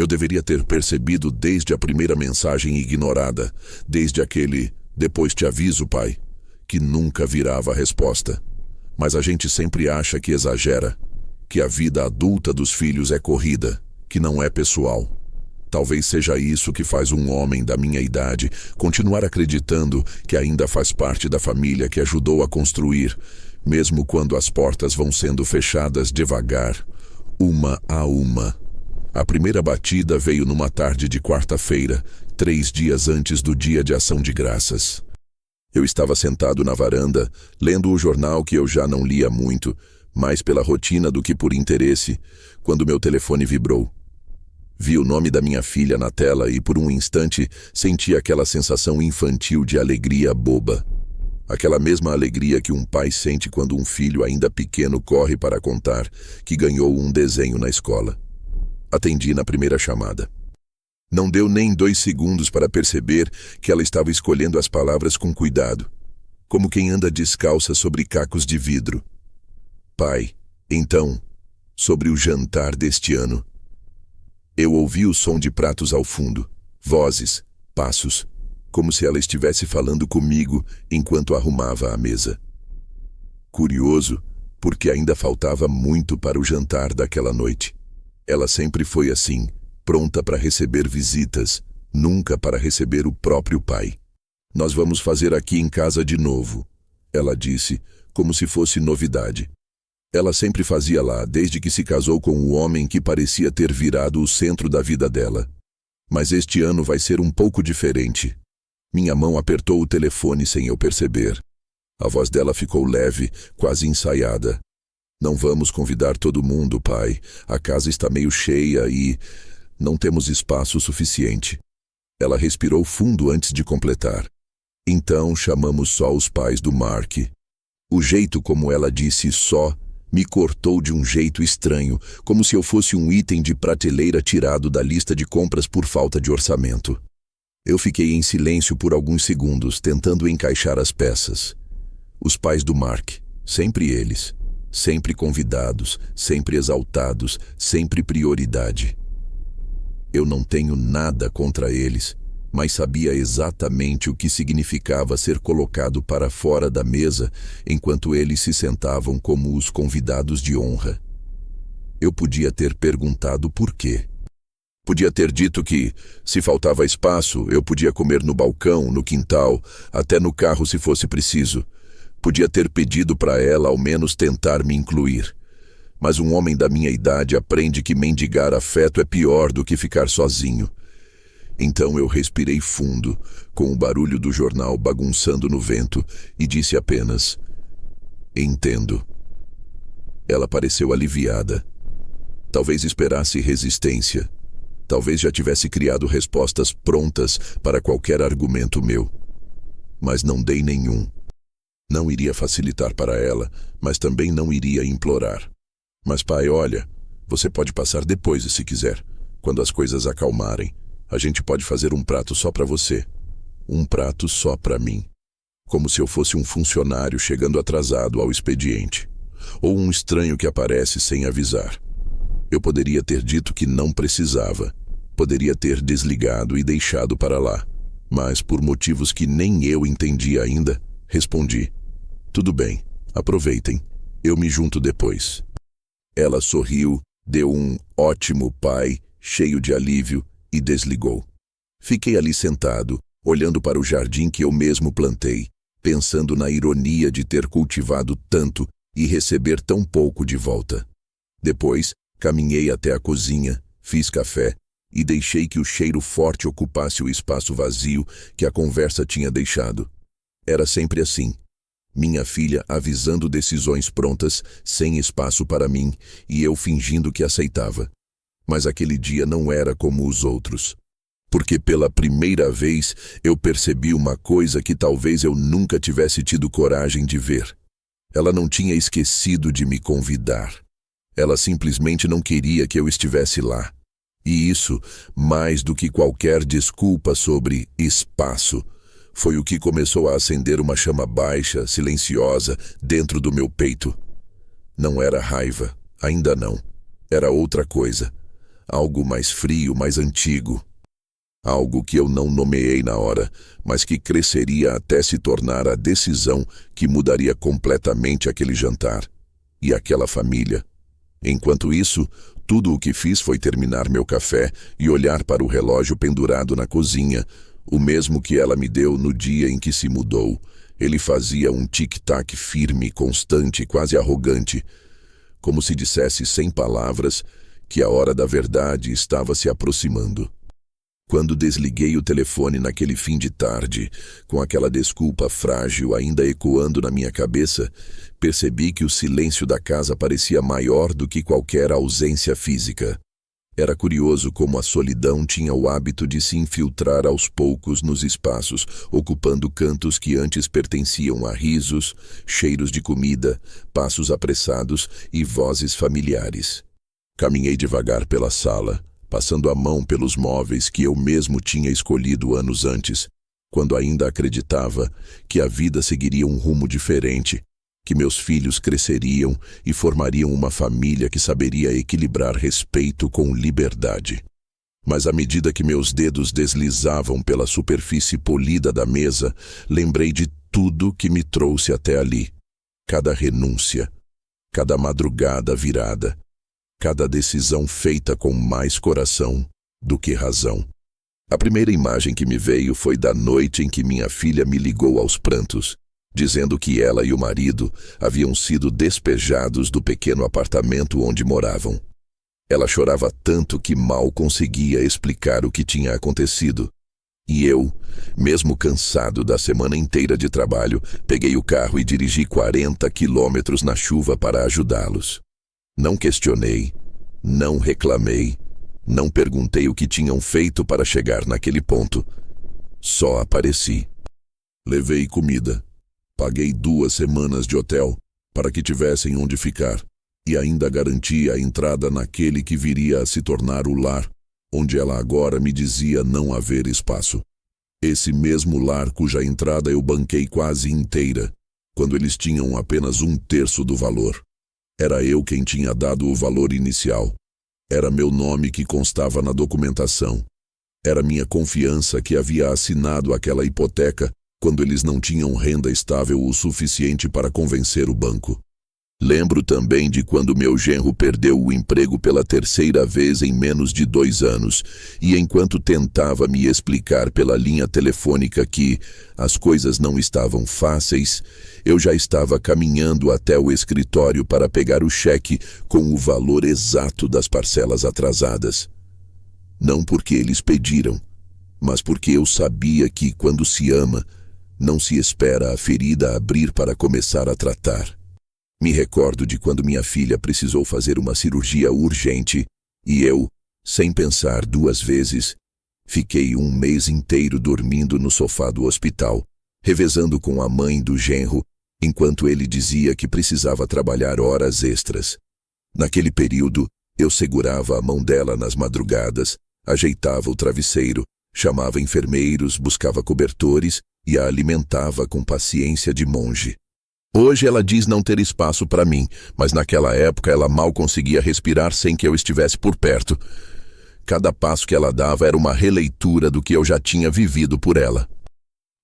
Eu deveria ter percebido desde a primeira mensagem ignorada, desde aquele "depois te aviso, pai", que nunca virava a resposta. Mas a gente sempre acha que exagera, que a vida adulta dos filhos é corrida, que não é pessoal. Talvez seja isso que faz um homem da minha idade continuar acreditando que ainda faz parte da família que ajudou a construir, mesmo quando as portas vão sendo fechadas devagar, uma a uma. A primeira batida veio numa tarde de quarta-feira, 3 dias antes do Dia de Ação de Graças. Eu estava sentado na varanda, lendo o jornal que eu já não lia muito, mais pela rotina do que por interesse, quando meu telefone vibrou. Vi o nome da minha filha na tela e por um instante senti aquela sensação infantil de alegria boba. Aquela mesma alegria que um pai sente quando um filho ainda pequeno corre para contar que ganhou um desenho na escola. Atendi na primeira chamada. Não deu nem 2 segundos para perceber que ela estava escolhendo as palavras com cuidado, como quem anda descalça sobre cacos de vidro. Pai, então, sobre o jantar deste ano. Eu ouvi o som de pratos ao fundo, vozes, passos, como se ela estivesse falando comigo enquanto arrumava a mesa. Curioso, porque ainda faltava muito para o jantar daquela noite. Ela sempre foi assim, pronta para receber visitas, nunca para receber o próprio pai. Nós vamos fazer aqui em casa de novo, ela disse, como se fosse novidade. Ela sempre fazia lá, desde que se casou com o homem que parecia ter virado o centro da vida dela. Mas este ano vai ser um pouco diferente. Minha mão apertou o telefone sem eu perceber. A voz dela ficou leve, quase ensaiada. Não vamos convidar todo mundo, pai. A casa está meio cheia e não temos espaço suficiente. Ela respirou fundo antes de completar. Então chamamos só os pais do Mark. O jeito como ela disse só me cortou de um jeito estranho, como se eu fosse um item de prateleira tirado da lista de compras por falta de orçamento. Eu fiquei em silêncio por alguns segundos, tentando encaixar as peças. Os pais do Mark, sempre eles, sempre convidados, sempre exaltados, sempre prioridade. Eu não tenho nada contra eles, mas sabia exatamente o que significava ser colocado para fora da mesa enquanto eles se sentavam como os convidados de honra. Eu podia ter perguntado por quê. Podia ter dito que, se faltava espaço, eu podia comer no balcão, no quintal, até no carro se fosse preciso. Podia ter pedido para ela ao menos tentar me incluir. Mas um homem da minha idade aprende que mendigar afeto é pior do que ficar sozinho. Então eu respirei fundo, com o barulho do jornal bagunçando no vento, e disse apenas: "Entendo." Ela pareceu aliviada. Talvez esperasse resistência. Talvez já tivesse criado respostas prontas para qualquer argumento meu. Mas não dei nenhum. Não iria facilitar para ela, mas também não iria implorar. "Mas pai, olha, você pode passar depois se quiser, quando as coisas acalmarem. A gente pode fazer um prato só para você. Um prato só para mim." Como se eu fosse um funcionário chegando atrasado ao expediente. Ou um estranho que aparece sem avisar. Eu poderia ter dito que não precisava. Poderia ter desligado e deixado para lá. Mas por motivos que nem eu entendi ainda, respondi: "Tudo bem, aproveitem. Eu me junto depois." Ela sorriu, deu um "ótimo, pai", cheio de alívio, e desligou. Fiquei ali sentado, olhando para o jardim que eu mesmo plantei, pensando na ironia de ter cultivado tanto e receber tão pouco de volta. Depois, caminhei até a cozinha, fiz café e deixei que o cheiro forte ocupasse o espaço vazio que a conversa tinha deixado. Era sempre assim. Minha filha avisando decisões prontas, sem espaço para mim, e eu fingindo que aceitava. Mas aquele dia não era como os outros. Porque pela primeira vez eu percebi uma coisa que talvez eu nunca tivesse tido coragem de ver. Ela não tinha esquecido de me convidar. Ela simplesmente não queria que eu estivesse lá. E isso, mais do que qualquer desculpa sobre espaço, foi o que começou a acender uma chama baixa, silenciosa, dentro do meu peito. Não era raiva, ainda não. Era outra coisa. algo mais frio, mais antigo. Algo que eu não nomeei na hora, mas que cresceria até se tornar a decisão que mudaria completamente aquele jantar e aquela família. Enquanto isso, tudo o que fiz foi terminar meu café e olhar para o relógio pendurado na cozinha, o mesmo que ela me deu no dia em que se mudou. Ele fazia um tic-tac firme, constante, quase arrogante, como se dissesse sem palavras que a hora da verdade estava se aproximando. Quando desliguei o telefone naquele fim de tarde, com aquela desculpa frágil ainda ecoando na minha cabeça, percebi que o silêncio da casa parecia maior do que qualquer ausência física. Era curioso como a solidão tinha o hábito de se infiltrar aos poucos nos espaços, ocupando cantos que antes pertenciam a risos, cheiros de comida, passos apressados e vozes familiares. Caminhei devagar pela sala, passando a mão pelos móveis que eu mesmo tinha escolhido anos antes, quando ainda acreditava que a vida seguiria um rumo diferente, que meus filhos cresceriam e formariam uma família que saberia equilibrar respeito com liberdade. Mas à medida que meus dedos deslizavam pela superfície polida da mesa, lembrei de tudo que me trouxe até ali. Cada renúncia, cada madrugada virada, cada decisão feita com mais coração do que razão. A primeira imagem que me veio foi da noite em que minha filha me ligou aos prantos, dizendo que ela e o marido haviam sido despejados do pequeno apartamento onde moravam. Ela chorava tanto que mal conseguia explicar o que tinha acontecido. E eu, mesmo cansado da semana inteira de trabalho, peguei o carro e dirigi 40 quilômetros na chuva para ajudá-los. Não questionei, não reclamei, não perguntei o que tinham feito para chegar naquele ponto. Só apareci. Levei comida. Paguei 2 semanas de hotel para que tivessem onde ficar e ainda garanti a entrada naquele que viria a se tornar o lar, onde ela agora me dizia não haver espaço. Esse mesmo lar cuja entrada eu banquei quase inteira, quando eles tinham apenas 1/3 do valor. Era eu quem tinha dado o valor inicial. Era meu nome que constava na documentação. Era minha confiança que havia assinado aquela hipoteca quando eles não tinham renda estável o suficiente para convencer o banco. Lembro também de quando meu genro perdeu o emprego pela 3ª vez em menos de 2 anos, e enquanto tentava me explicar pela linha telefônica que as coisas não estavam fáceis, eu já estava caminhando até o escritório para pegar o cheque com o valor exato das parcelas atrasadas. Não porque eles pediram, mas porque eu sabia que, quando se ama, não se espera a ferida abrir para começar a tratar. Me recordo de quando minha filha precisou fazer uma cirurgia urgente e eu, sem pensar 2 vezes, fiquei 1 mês inteiro dormindo no sofá do hospital, revezando com a mãe do genro, enquanto ele dizia que precisava trabalhar horas extras. Naquele período, eu segurava a mão dela nas madrugadas, ajeitava o travesseiro, chamava enfermeiros, buscava cobertores e a alimentava com paciência de monge. Hoje ela diz não ter espaço para mim, mas naquela época ela mal conseguia respirar sem que eu estivesse por perto. Cada passo que ela dava era uma releitura do que eu já tinha vivido por ela.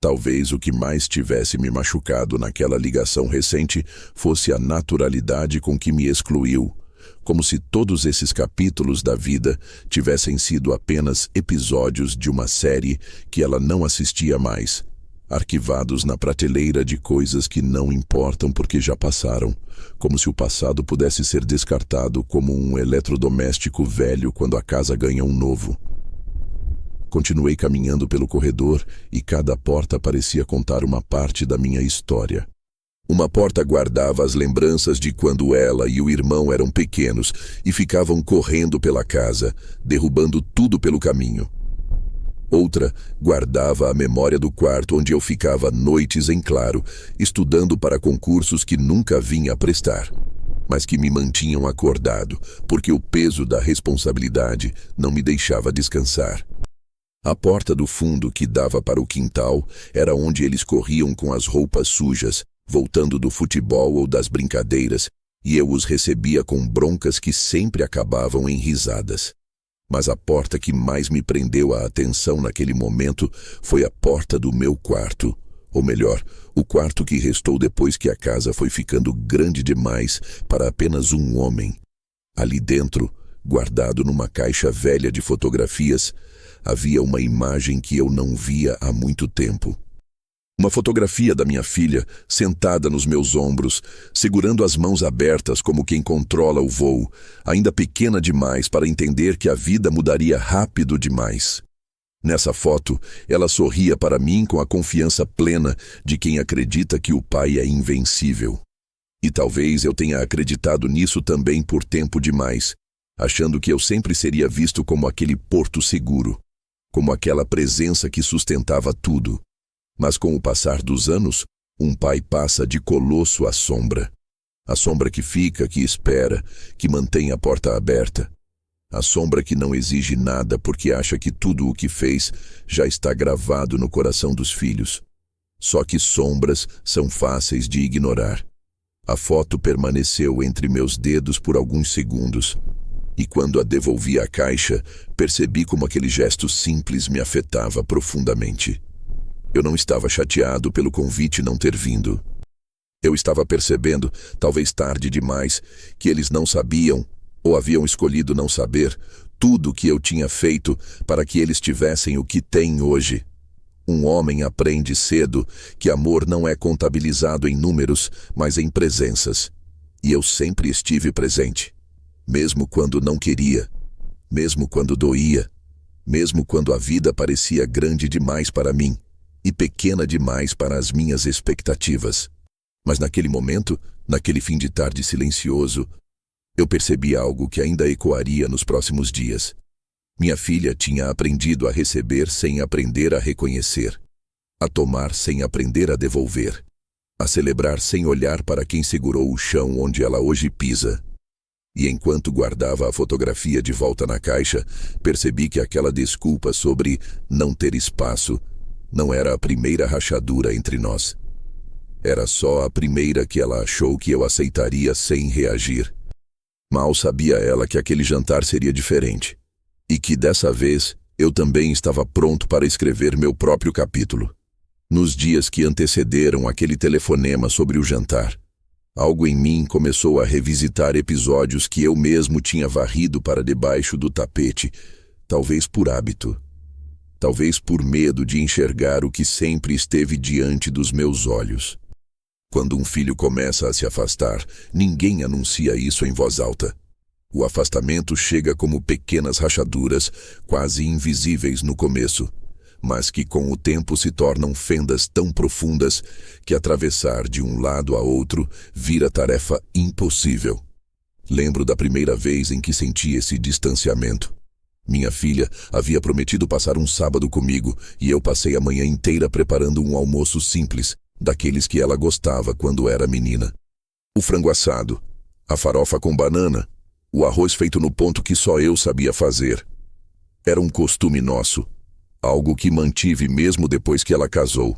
Talvez o que mais tivesse me machucado naquela ligação recente fosse a naturalidade com que me excluiu, como se todos esses capítulos da vida tivessem sido apenas episódios de uma série que ela não assistia mais, arquivados na prateleira de coisas que não importam porque já passaram, como se o passado pudesse ser descartado como um eletrodoméstico velho quando a casa ganha um novo. Continuei caminhando pelo corredor e cada porta parecia contar uma parte da minha história. Uma porta guardava as lembranças de quando ela e o irmão eram pequenos e ficavam correndo pela casa, derrubando tudo pelo caminho. Outra guardava a memória do quarto onde eu ficava noites em claro, estudando para concursos que nunca vinha a prestar, mas que me mantinham acordado, porque o peso da responsabilidade não me deixava descansar. A porta do fundo que dava para o quintal era onde eles corriam com as roupas sujas, voltando do futebol ou das brincadeiras, e eu os recebia com broncas que sempre acabavam em risadas. Mas a porta que mais me prendeu a atenção naquele momento foi a porta do meu quarto. Ou melhor, o quarto que restou depois que a casa foi ficando grande demais para apenas um homem. Ali dentro, guardado numa caixa velha de fotografias, havia uma imagem que eu não via há muito tempo. Uma fotografia da minha filha, sentada nos meus ombros, segurando as mãos abertas como quem controla o voo, ainda pequena demais para entender que a vida mudaria rápido demais. Nessa foto, ela sorria para mim com a confiança plena de quem acredita que o pai é invencível. E talvez eu tenha acreditado nisso também por tempo demais, achando que eu sempre seria visto como aquele porto seguro, como aquela presença que sustentava tudo. Mas com o passar dos anos, um pai passa de colosso à sombra. A sombra que fica, que espera, que mantém a porta aberta. A sombra que não exige nada porque acha que tudo o que fez já está gravado no coração dos filhos. Só que sombras são fáceis de ignorar. A foto permaneceu entre meus dedos por alguns segundos. E quando a devolvi à caixa, percebi como aquele gesto simples me afetava profundamente. Eu não estava chateado pelo convite não ter vindo. Eu estava percebendo, talvez tarde demais, que eles não sabiam, ou haviam escolhido não saber, tudo o que eu tinha feito para que eles tivessem o que têm hoje. Um homem aprende cedo que amor não é contabilizado em números, mas em presenças. E eu sempre estive presente. Mesmo quando não queria, mesmo quando doía, mesmo quando a vida parecia grande demais para mim e pequena demais para as minhas expectativas. Mas naquele momento, naquele fim de tarde silencioso, eu percebi algo que ainda ecoaria nos próximos dias. Minha filha tinha aprendido a receber sem aprender a reconhecer, a tomar sem aprender a devolver, a celebrar sem olhar para quem segurou o chão onde ela hoje pisa. E enquanto guardava a fotografia de volta na caixa, percebi que aquela desculpa sobre não ter espaço não era a primeira rachadura entre nós. Era só a primeira que ela achou que eu aceitaria sem reagir. Mal sabia ela que aquele jantar seria diferente. E que dessa vez eu também estava pronto para escrever meu próprio capítulo. Nos dias que antecederam aquele telefonema sobre o jantar, algo em mim começou a revisitar episódios que eu mesmo tinha varrido para debaixo do tapete, talvez por hábito, talvez por medo de enxergar o que sempre esteve diante dos meus olhos. Quando um filho começa a se afastar, ninguém anuncia isso em voz alta. O afastamento chega como pequenas rachaduras, quase invisíveis no começo, mas que com o tempo se tornam fendas tão profundas que atravessar de um lado a outro vira tarefa impossível. Lembro da primeira vez em que senti esse distanciamento. Minha filha havia prometido passar um sábado comigo e eu passei a manhã inteira preparando um almoço simples, daqueles que ela gostava quando era menina. O frango assado, a farofa com banana, o arroz feito no ponto que só eu sabia fazer. Era um costume nosso, algo que mantive mesmo depois que ela casou.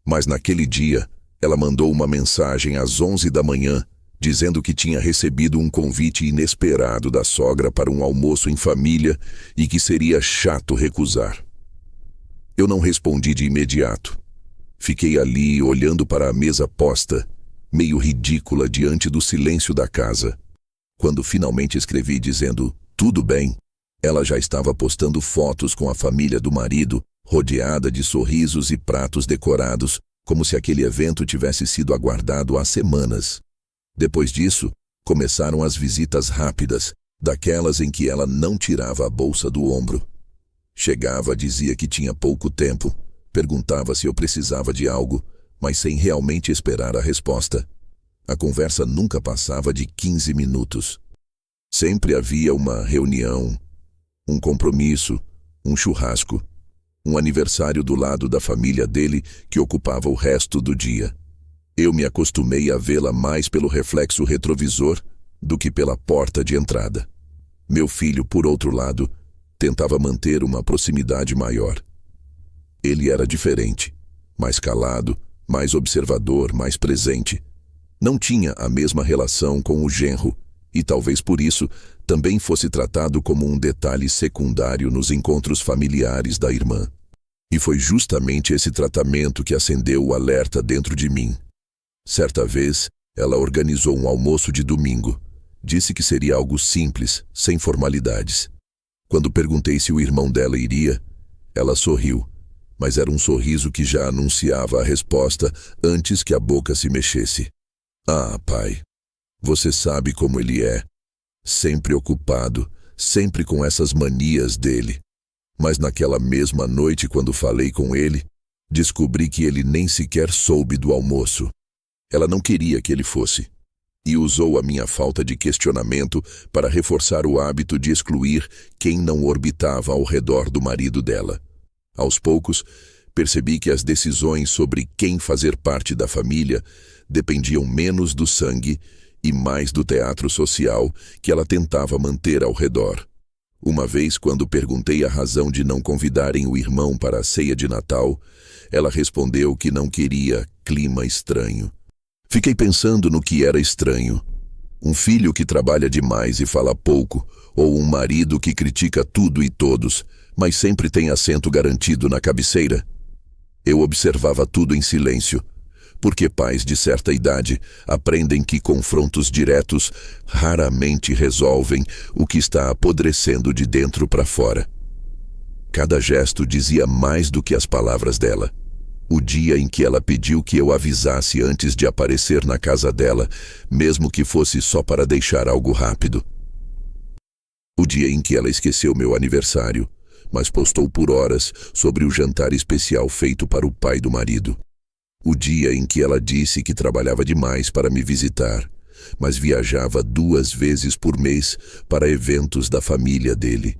Mas naquele dia, ela mandou uma mensagem às 11 da manhã, dizendo que tinha recebido um convite inesperado da sogra para um almoço em família e que seria chato recusar. Eu não respondi de imediato. Fiquei ali olhando para a mesa posta, meio ridícula diante do silêncio da casa. Quando finalmente escrevi dizendo, tudo bem, ela já estava postando fotos com a família do marido, rodeada de sorrisos e pratos decorados, como se aquele evento tivesse sido aguardado há semanas. Depois disso, começaram as visitas rápidas, daquelas em que ela não tirava a bolsa do ombro. Chegava, dizia que tinha pouco tempo, perguntava se eu precisava de algo, mas sem realmente esperar a resposta. A conversa nunca passava de 15 minutos. Sempre havia uma reunião, um compromisso, um churrasco, um aniversário do lado da família dele que ocupava o resto do dia. Eu me acostumei a vê-la mais pelo reflexo retrovisor do que pela porta de entrada. Meu filho, por outro lado, tentava manter uma proximidade maior. Ele era diferente, mais calado, mais observador, mais presente. Não tinha a mesma relação com o genro, e talvez por isso também fosse tratado como um detalhe secundário nos encontros familiares da irmã. E foi justamente esse tratamento que acendeu o alerta dentro de mim. Certa vez, ela organizou um almoço de domingo. Disse que seria algo simples, sem formalidades. Quando perguntei se o irmão dela iria, ela sorriu, mas era um sorriso que já anunciava a resposta antes que a boca se mexesse. Ah, pai, você sabe como ele é. Sempre ocupado, sempre com essas manias dele. Mas naquela mesma noite, quando falei com ele, descobri que ele nem sequer soube do almoço. Ela não queria que ele fosse. E usou a minha falta de questionamento para reforçar o hábito de excluir quem não orbitava ao redor do marido dela. Aos poucos, percebi que as decisões sobre quem fazer parte da família dependiam menos do sangue e mais do teatro social que ela tentava manter ao redor. Uma vez, quando perguntei a razão de não convidarem o irmão para a ceia de Natal, ela respondeu que não queria clima estranho. Fiquei pensando no que era estranho. Um filho que trabalha demais e fala pouco, ou um marido que critica tudo e todos, mas sempre tem assento garantido na cabeceira? Eu observava tudo em silêncio, porque pais de certa idade aprendem que confrontos diretos raramente resolvem o que está apodrecendo de dentro para fora. Cada gesto dizia mais do que as palavras dela. O dia em que ela pediu que eu avisasse antes de aparecer na casa dela, mesmo que fosse só para deixar algo rápido. O dia em que ela esqueceu meu aniversário, mas postou por horas sobre o jantar especial feito para o pai do marido. O dia em que ela disse que trabalhava demais para me visitar, mas viajava 2 vezes por mês para eventos da família dele.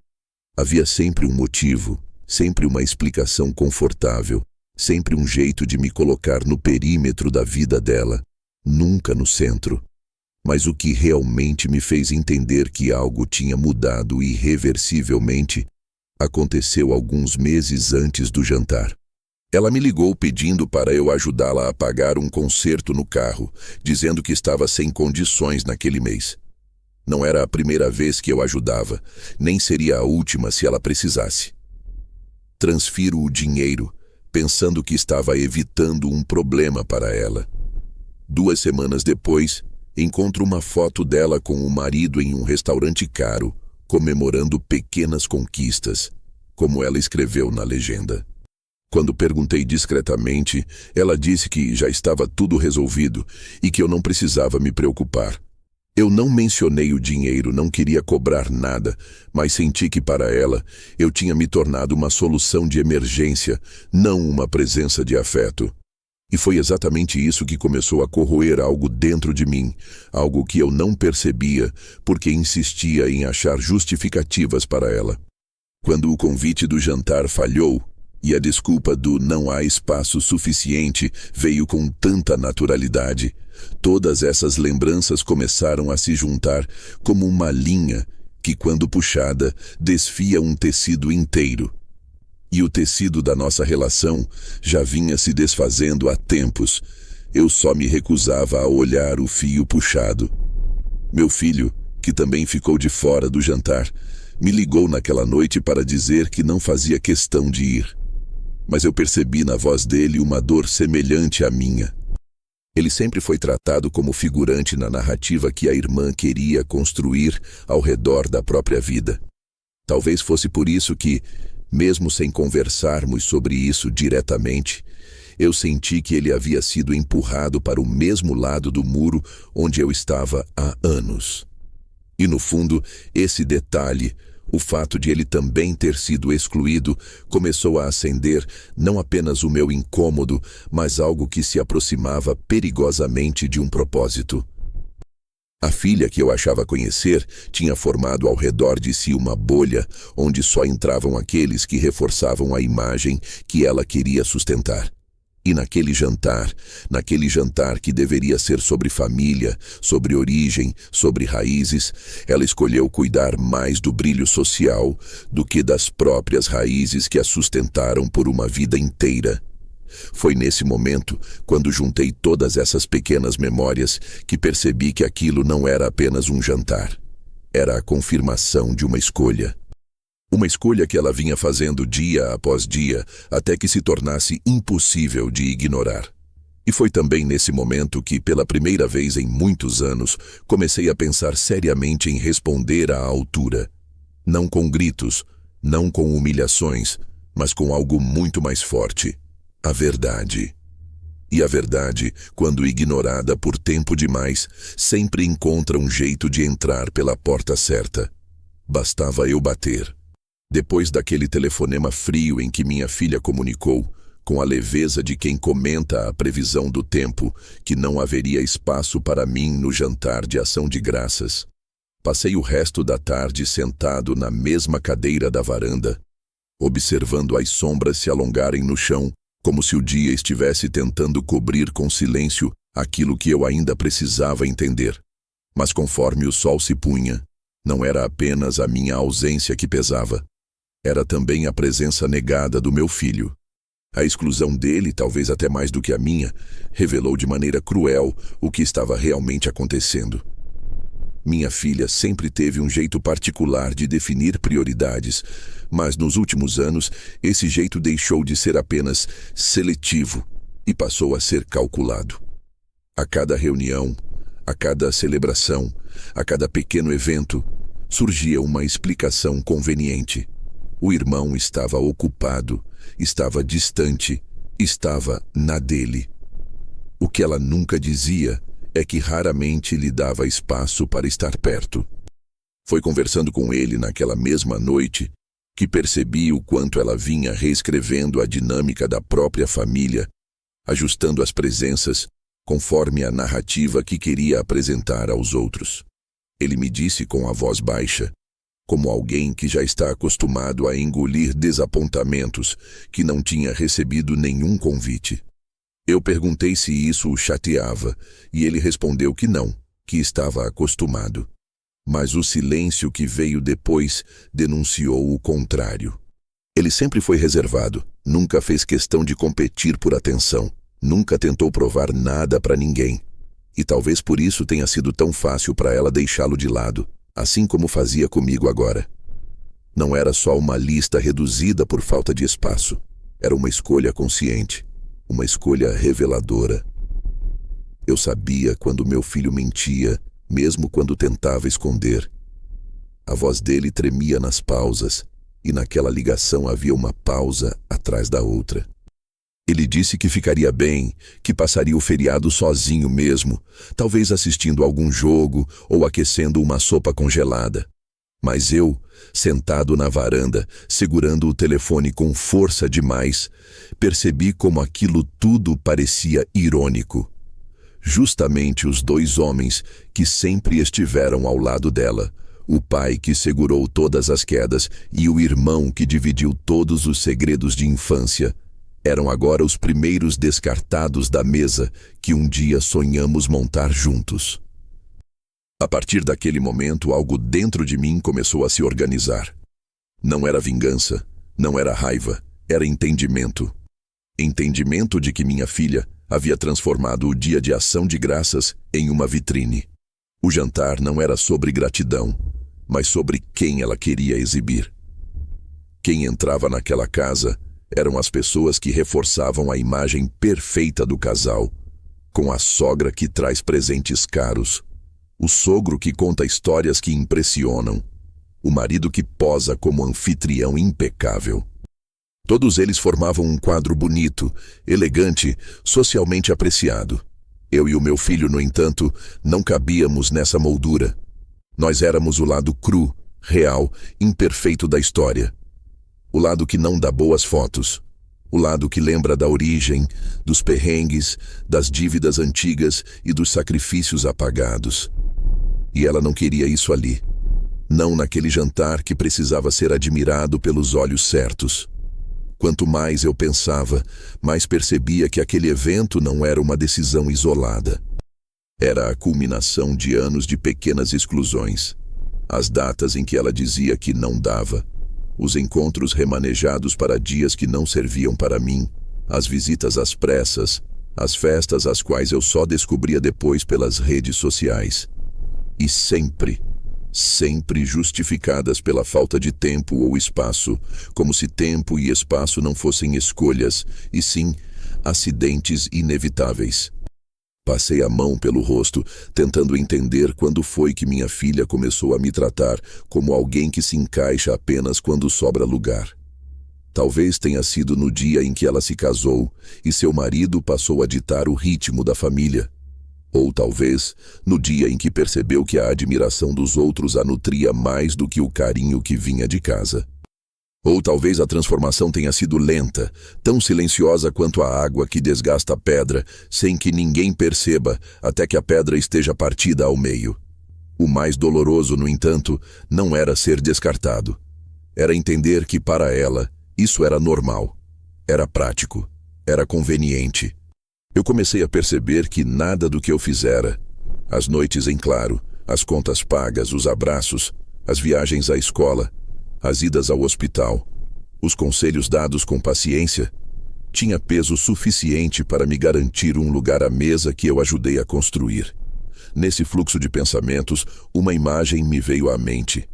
Havia sempre um motivo, sempre uma explicação confortável, sempre um jeito de me colocar no perímetro da vida dela, nunca no centro. Mas o que realmente me fez entender que algo tinha mudado irreversivelmente aconteceu alguns meses antes do jantar. Ela me ligou pedindo para eu ajudá-la a pagar um conserto no carro, dizendo que estava sem condições naquele mês. Não era a primeira vez que eu ajudava, nem seria a última se ela precisasse. Transfiro o dinheiro, pensando que estava evitando um problema para ela. 2 semanas depois, encontro uma foto dela com o marido em um restaurante caro, comemorando pequenas conquistas, como ela escreveu na legenda. Quando perguntei discretamente, ela disse que já estava tudo resolvido e que eu não precisava me preocupar. Eu não mencionei o dinheiro, não queria cobrar nada, mas senti que para ela eu tinha me tornado uma solução de emergência, não uma presença de afeto. E foi exatamente isso que começou a corroer algo dentro de mim, algo que eu não percebia porque insistia em achar justificativas para ela. Quando o convite do jantar falhou, e a desculpa do não há espaço suficiente veio com tanta naturalidade, todas essas lembranças começaram a se juntar como uma linha que, quando puxada, desfia um tecido inteiro. E o tecido da nossa relação já vinha se desfazendo há tempos. Eu só me recusava a olhar o fio puxado. Meu filho, que também ficou de fora do jantar, me ligou naquela noite para dizer que não fazia questão de ir. Mas eu percebi na voz dele uma dor semelhante à minha. Ele sempre foi tratado como figurante na narrativa que a irmã queria construir ao redor da própria vida. Talvez fosse por isso que, mesmo sem conversarmos sobre isso diretamente, eu senti que ele havia sido empurrado para o mesmo lado do muro onde eu estava há anos. E no fundo, esse detalhe, o fato de ele também ter sido excluído, começou a acender não apenas o meu incômodo, mas algo que se aproximava perigosamente de um propósito. A filha que eu achava conhecer tinha formado ao redor de si uma bolha onde só entravam aqueles que reforçavam a imagem que ela queria sustentar. E naquele jantar que deveria ser sobre família, sobre origem, sobre raízes, ela escolheu cuidar mais do brilho social do que das próprias raízes que a sustentaram por uma vida inteira. Foi nesse momento, quando juntei todas essas pequenas memórias, que percebi que aquilo não era apenas um jantar. Era a confirmação de uma escolha. Uma escolha que ela vinha fazendo dia após dia, até que se tornasse impossível de ignorar. E foi também nesse momento que, pela primeira vez em muitos anos, comecei a pensar seriamente em responder à altura. Não com gritos, não com humilhações, mas com algo muito mais forte: a verdade. E a verdade, quando ignorada por tempo demais, sempre encontra um jeito de entrar pela porta certa. Bastava eu bater. Depois daquele telefonema frio em que minha filha comunicou, com a leveza de quem comenta a previsão do tempo, que não haveria espaço para mim no jantar de ação de graças, passei o resto da tarde sentado na mesma cadeira da varanda, observando as sombras se alongarem no chão, como se o dia estivesse tentando cobrir com silêncio aquilo que eu ainda precisava entender. Mas conforme o sol se punha, não era apenas a minha ausência que pesava. Era também a presença negada do meu filho. A exclusão dele, talvez até mais do que a minha, revelou de maneira cruel o que estava realmente acontecendo. Minha filha sempre teve um jeito particular de definir prioridades, mas nos últimos anos esse jeito deixou de ser apenas seletivo e passou a ser calculado. A cada reunião, a cada celebração, a cada pequeno evento, surgia uma explicação conveniente. O irmão estava ocupado, estava distante, estava na dele. O que ela nunca dizia é que raramente lhe dava espaço para estar perto. Foi conversando com ele naquela mesma noite que percebi o quanto ela vinha reescrevendo a dinâmica da própria família, ajustando as presenças conforme a narrativa que queria apresentar aos outros. Ele me disse com a voz baixa, como alguém que já está acostumado a engolir desapontamentos, que não tinha recebido nenhum convite. Eu perguntei se isso o chateava, e ele respondeu que não, que estava acostumado. Mas o silêncio que veio depois denunciou o contrário. Ele sempre foi reservado, nunca fez questão de competir por atenção, nunca tentou provar nada para ninguém. E talvez por isso tenha sido tão fácil para ela deixá-lo de lado, assim como fazia comigo agora. Não era só uma lista reduzida por falta de espaço, era uma escolha consciente. Uma escolha reveladora. Eu sabia quando meu filho mentia, mesmo quando tentava esconder. A voz dele tremia nas pausas, e naquela ligação havia uma pausa atrás da outra. Ele disse que ficaria bem, que passaria o feriado sozinho mesmo, talvez assistindo algum jogo ou aquecendo uma sopa congelada. Mas eu, sentado na varanda, segurando o telefone com força demais, percebi como aquilo tudo parecia irônico. Justamente os dois homens que sempre estiveram ao lado dela, o pai que segurou todas as quedas e o irmão que dividiu todos os segredos de infância, eram agora os primeiros descartados da mesa que um dia sonhamos montar juntos. A partir daquele momento, algo dentro de mim começou a se organizar. Não era vingança, não era raiva, era entendimento. Entendimento de que minha filha havia transformado o dia de ação de graças em uma vitrine. O jantar não era sobre gratidão, mas sobre quem ela queria exibir. Quem entrava naquela casa eram as pessoas que reforçavam a imagem perfeita do casal, com a sogra que traz presentes caros, o sogro que conta histórias que impressionam, o marido que posa como anfitrião impecável. Todos eles formavam um quadro bonito, elegante, socialmente apreciado. Eu e o meu filho, no entanto, não cabíamos nessa moldura. Nós éramos o lado cru, real, imperfeito da história. O lado que não dá boas fotos. O lado que lembra da origem, dos perrengues, das dívidas antigas e dos sacrifícios apagados. E ela não queria isso ali. Não naquele jantar que precisava ser admirado pelos olhos certos. Quanto mais eu pensava, mais percebia que aquele evento não era uma decisão isolada. Era a culminação de anos de pequenas exclusões. As datas em que ela dizia que não dava. Os encontros remanejados para dias que não serviam para mim. As visitas às pressas. As festas às quais eu só descobria depois pelas redes sociais. E sempre, sempre justificadas pela falta de tempo ou espaço, como se tempo e espaço não fossem escolhas, e sim acidentes inevitáveis. Passei a mão pelo rosto, tentando entender quando foi que minha filha começou a me tratar como alguém que se encaixa apenas quando sobra lugar. Talvez tenha sido no dia em que ela se casou e seu marido passou a ditar o ritmo da família. Ou talvez no dia em que percebeu que a admiração dos outros a nutria mais do que o carinho que vinha de casa. Ou talvez a transformação tenha sido lenta, tão silenciosa quanto a água que desgasta a pedra, sem que ninguém perceba, até que a pedra esteja partida ao meio. O mais doloroso, no entanto, não era ser descartado. Era entender que, para ela, isso era normal, era prático, era conveniente. Eu comecei a perceber que nada do que eu fizera, as noites em claro, as contas pagas, os abraços, as viagens à escola, as idas ao hospital, os conselhos dados com paciência, tinha peso suficiente para me garantir um lugar à mesa que eu ajudei a construir. Nesse fluxo de pensamentos, uma imagem me veio à mente.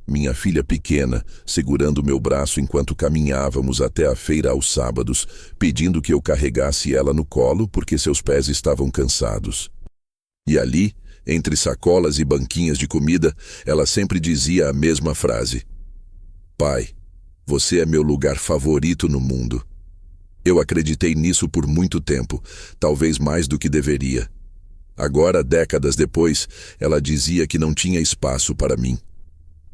Minha filha pequena, segurando meu braço enquanto caminhávamos até a feira aos sábados, pedindo que eu carregasse ela no colo porque seus pés estavam cansados. E ali, entre sacolas e banquinhas de comida, ela sempre dizia a mesma frase: "Pai, você é meu lugar favorito no mundo." Eu acreditei nisso por muito tempo, talvez mais do que deveria. Agora, décadas depois, ela dizia que não tinha espaço para mim.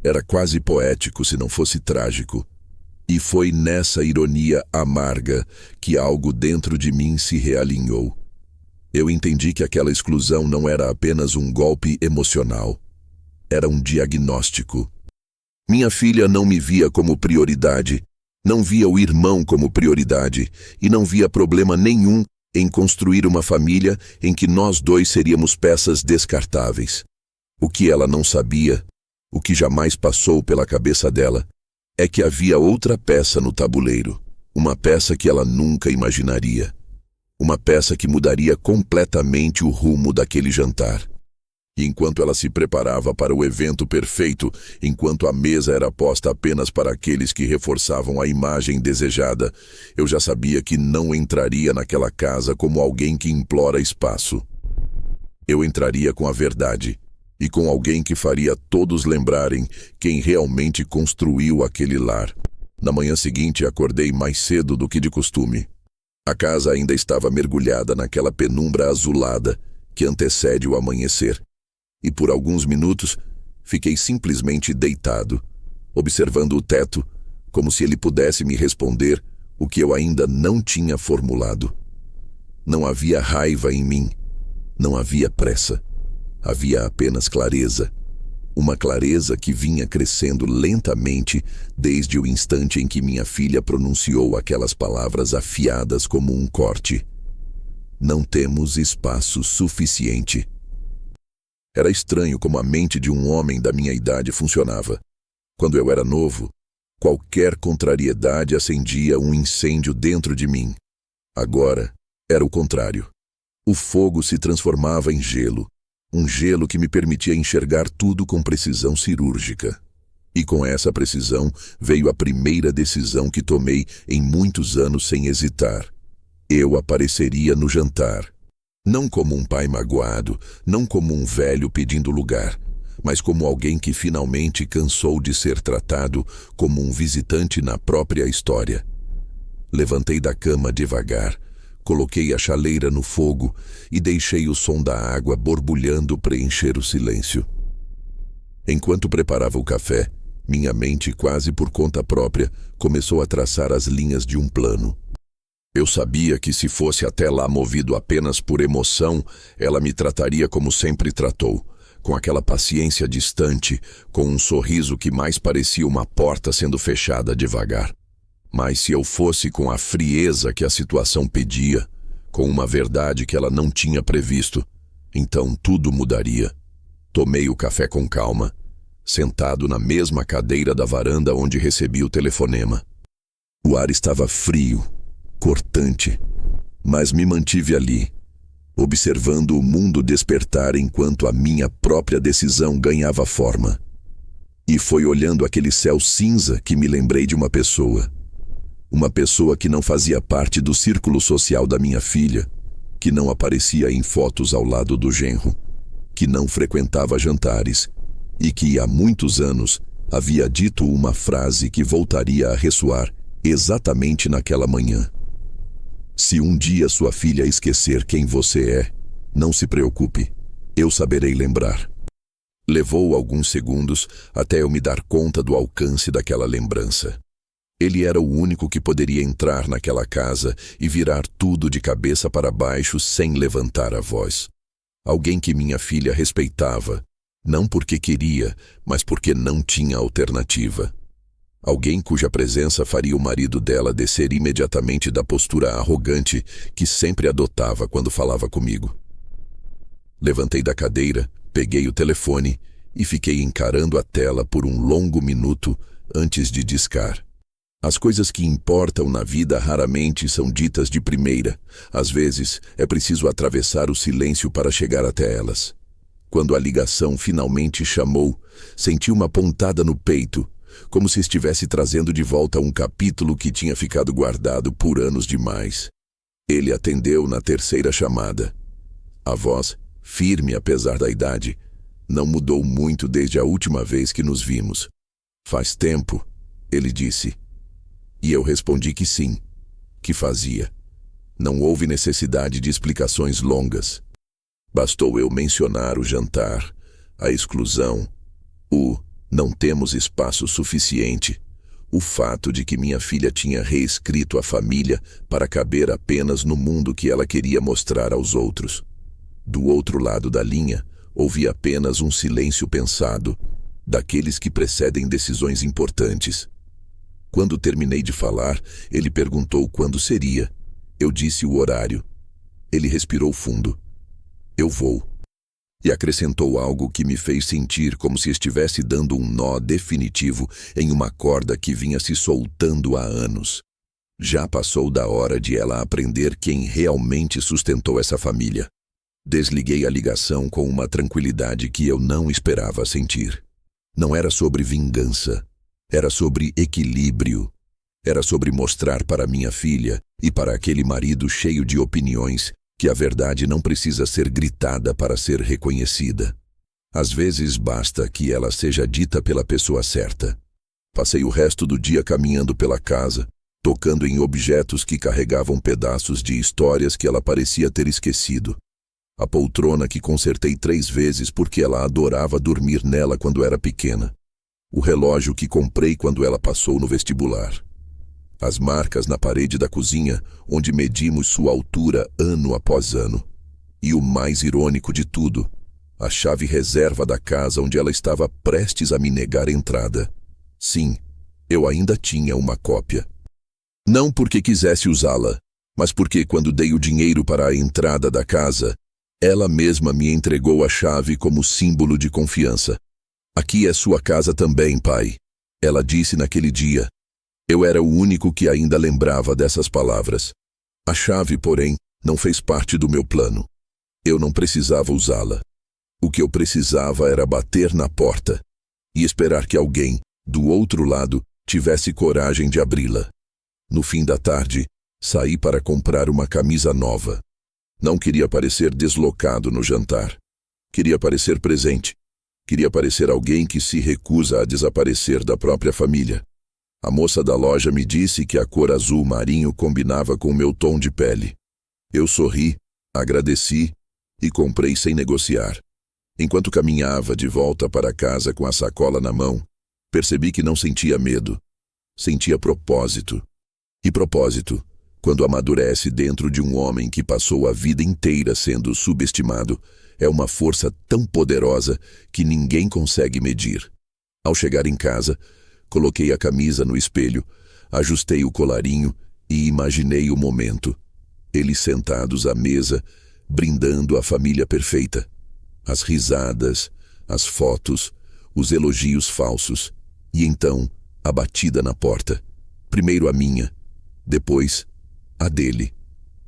Era quase poético, se não fosse trágico. E foi nessa ironia amarga que algo dentro de mim se realinhou. Eu entendi que aquela exclusão não era apenas um golpe emocional. Era um diagnóstico. Minha filha não me via como prioridade, não via o irmão como prioridade e não via problema nenhum em construir uma família em que nós dois seríamos peças descartáveis. O que ela não sabia, o que jamais passou pela cabeça dela, é que havia outra peça no tabuleiro, uma peça que ela nunca imaginaria. Uma peça que mudaria completamente o rumo daquele jantar. E enquanto ela se preparava para o evento perfeito, enquanto a mesa era posta apenas para aqueles que reforçavam a imagem desejada, eu já sabia que não entraria naquela casa como alguém que implora espaço. Eu entraria com a verdade, e com alguém que faria todos lembrarem quem realmente construiu aquele lar. Na manhã seguinte, acordei mais cedo do que de costume. A casa ainda estava mergulhada naquela penumbra azulada que antecede o amanhecer. E por alguns minutos, fiquei simplesmente deitado, observando o teto, como se ele pudesse me responder o que eu ainda não tinha formulado. Não havia raiva em mim, não havia pressa. Havia apenas clareza. Uma clareza que vinha crescendo lentamente desde o instante em que minha filha pronunciou aquelas palavras afiadas como um corte. Não temos espaço suficiente. Era estranho como a mente de um homem da minha idade funcionava. Quando eu era novo, qualquer contrariedade acendia um incêndio dentro de mim. Agora, era o contrário. O fogo se transformava em gelo. Um gelo que me permitia enxergar tudo com precisão cirúrgica. E com essa precisão veio a primeira decisão que tomei em muitos anos sem hesitar. Eu apareceria no jantar. Não como um pai magoado, não como um velho pedindo lugar, mas como alguém que finalmente cansou de ser tratado como um visitante na própria história. Levantei da cama devagar. Coloquei a chaleira no fogo e deixei o som da água borbulhando preencher o silêncio. Enquanto preparava o café, minha mente, quase por conta própria, começou a traçar as linhas de um plano. Eu sabia que se fosse até lá movido apenas por emoção, ela me trataria como sempre tratou, com aquela paciência distante, com um sorriso que mais parecia uma porta sendo fechada devagar. Mas se eu fosse com a frieza que a situação pedia, com uma verdade que ela não tinha previsto, então tudo mudaria. Tomei o café com calma, sentado na mesma cadeira da varanda onde recebi o telefonema. O ar estava frio, cortante, mas me mantive ali, observando o mundo despertar enquanto a minha própria decisão ganhava forma. E foi olhando aquele céu cinza que me lembrei de uma pessoa. Uma pessoa que não fazia parte do círculo social da minha filha, que não aparecia em fotos ao lado do genro, que não frequentava jantares e que há muitos anos havia dito uma frase que voltaria a ressoar exatamente naquela manhã. Se um dia sua filha esquecer quem você é, não se preocupe, eu saberei lembrar. Levou alguns segundos até eu me dar conta do alcance daquela lembrança. Ele era o único que poderia entrar naquela casa e virar tudo de cabeça para baixo sem levantar a voz. Alguém que minha filha respeitava, não porque queria, mas porque não tinha alternativa. Alguém cuja presença faria o marido dela descer imediatamente da postura arrogante que sempre adotava quando falava comigo. Levantei da cadeira, peguei o telefone e fiquei encarando a tela por um longo minuto antes de discar. As coisas que importam na vida raramente são ditas de primeira. Às vezes, é preciso atravessar o silêncio para chegar até elas. Quando a ligação finalmente chamou, senti uma pontada no peito, como se estivesse trazendo de volta um capítulo que tinha ficado guardado por anos demais. Ele atendeu na terceira chamada. A voz, firme apesar da idade, não mudou muito desde a última vez que nos vimos. Faz tempo, ele disse. E eu respondi que sim, que fazia. Não houve necessidade de explicações longas. Bastou eu mencionar o jantar, a exclusão, o não temos espaço suficiente, o fato de que minha filha tinha reescrito a família para caber apenas no mundo que ela queria mostrar aos outros. Do outro lado da linha, ouvi apenas um silêncio pensado, daqueles que precedem decisões importantes. Quando terminei de falar, ele perguntou quando seria. Eu disse o horário. Ele respirou fundo. Eu vou. E acrescentou algo que me fez sentir como se estivesse dando um nó definitivo em uma corda que vinha se soltando há anos. Já passou da hora de ela aprender quem realmente sustentou essa família. Desliguei a ligação com uma tranquilidade que eu não esperava sentir. Não era sobre vingança. Era sobre equilíbrio. Era sobre mostrar para minha filha e para aquele marido cheio de opiniões que a verdade não precisa ser gritada para ser reconhecida. Às vezes basta que ela seja dita pela pessoa certa. Passei o resto do dia caminhando pela casa, tocando em objetos que carregavam pedaços de histórias que ela parecia ter esquecido. A poltrona que consertei 3 vezes porque ela adorava dormir nela quando era pequena. O relógio que comprei quando ela passou no vestibular. As marcas na parede da cozinha, onde medimos sua altura ano após ano. E o mais irônico de tudo, a chave reserva da casa onde ela estava prestes a me negar entrada. Sim, eu ainda tinha uma cópia. Não porque quisesse usá-la, mas porque quando dei o dinheiro para a entrada da casa, ela mesma me entregou a chave como símbolo de confiança. Aqui é sua casa também, pai, ela disse naquele dia. Eu era o único que ainda lembrava dessas palavras. A chave, porém, não fez parte do meu plano. Eu não precisava usá-la. O que eu precisava era bater na porta e esperar que alguém, do outro lado, tivesse coragem de abri-la. No fim da tarde, saí para comprar uma camisa nova. Não queria parecer deslocado no jantar. Queria parecer presente. Queria parecer alguém que se recusa a desaparecer da própria família. A moça da loja me disse que a cor azul marinho combinava com o meu tom de pele. Eu sorri, agradeci e comprei sem negociar. Enquanto caminhava de volta para casa com a sacola na mão, percebi que não sentia medo. Sentia propósito. E propósito, quando amadurece dentro de um homem que passou a vida inteira sendo subestimado, é uma força tão poderosa que ninguém consegue medir. Ao chegar em casa, coloquei a camisa no espelho, ajustei o colarinho e imaginei o momento. Eles sentados à mesa, brindando a família perfeita. As risadas, as fotos, os elogios falsos. E então, a batida na porta. Primeiro a minha, depois a dele.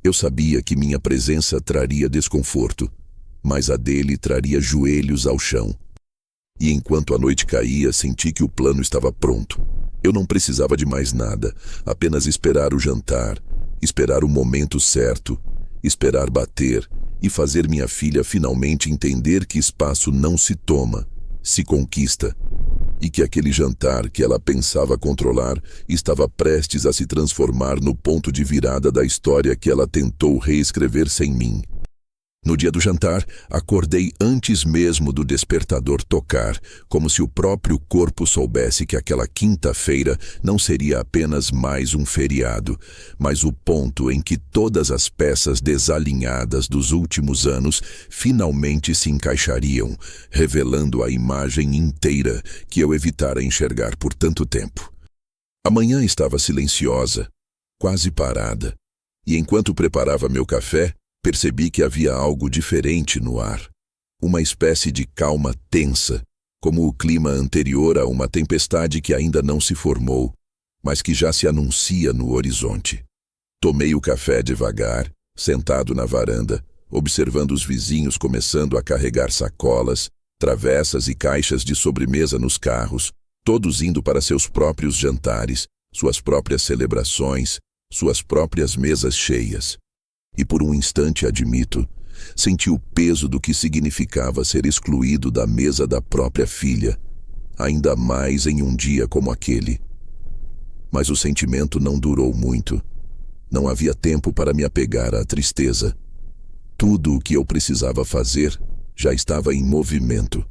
Eu sabia que minha presença traria desconforto, mas a dele traria joelhos ao chão. E enquanto a noite caía, senti que o plano estava pronto. Eu não precisava de mais nada, apenas esperar o jantar, esperar o momento certo, esperar bater e fazer minha filha finalmente entender que espaço não se toma, se conquista. E que aquele jantar que ela pensava controlar estava prestes a se transformar no ponto de virada da história que ela tentou reescrever sem mim. No dia do jantar, acordei antes mesmo do despertador tocar, como se o próprio corpo soubesse que aquela quinta-feira não seria apenas mais um feriado, mas o ponto em que todas as peças desalinhadas dos últimos anos finalmente se encaixariam, revelando a imagem inteira que eu evitara enxergar por tanto tempo. A manhã estava silenciosa, quase parada, e enquanto preparava meu café, percebi que havia algo diferente no ar. Uma espécie de calma tensa, como o clima anterior a uma tempestade que ainda não se formou, mas que já se anuncia no horizonte. Tomei o café devagar, sentado na varanda, observando os vizinhos começando a carregar sacolas, travessas e caixas de sobremesa nos carros, todos indo para seus próprios jantares, suas próprias celebrações, suas próprias mesas cheias. E por um instante, admito, senti o peso do que significava ser excluído da mesa da própria filha, ainda mais em um dia como aquele. Mas o sentimento não durou muito. Não havia tempo para me apegar à tristeza. Tudo o que eu precisava fazer já estava em movimento.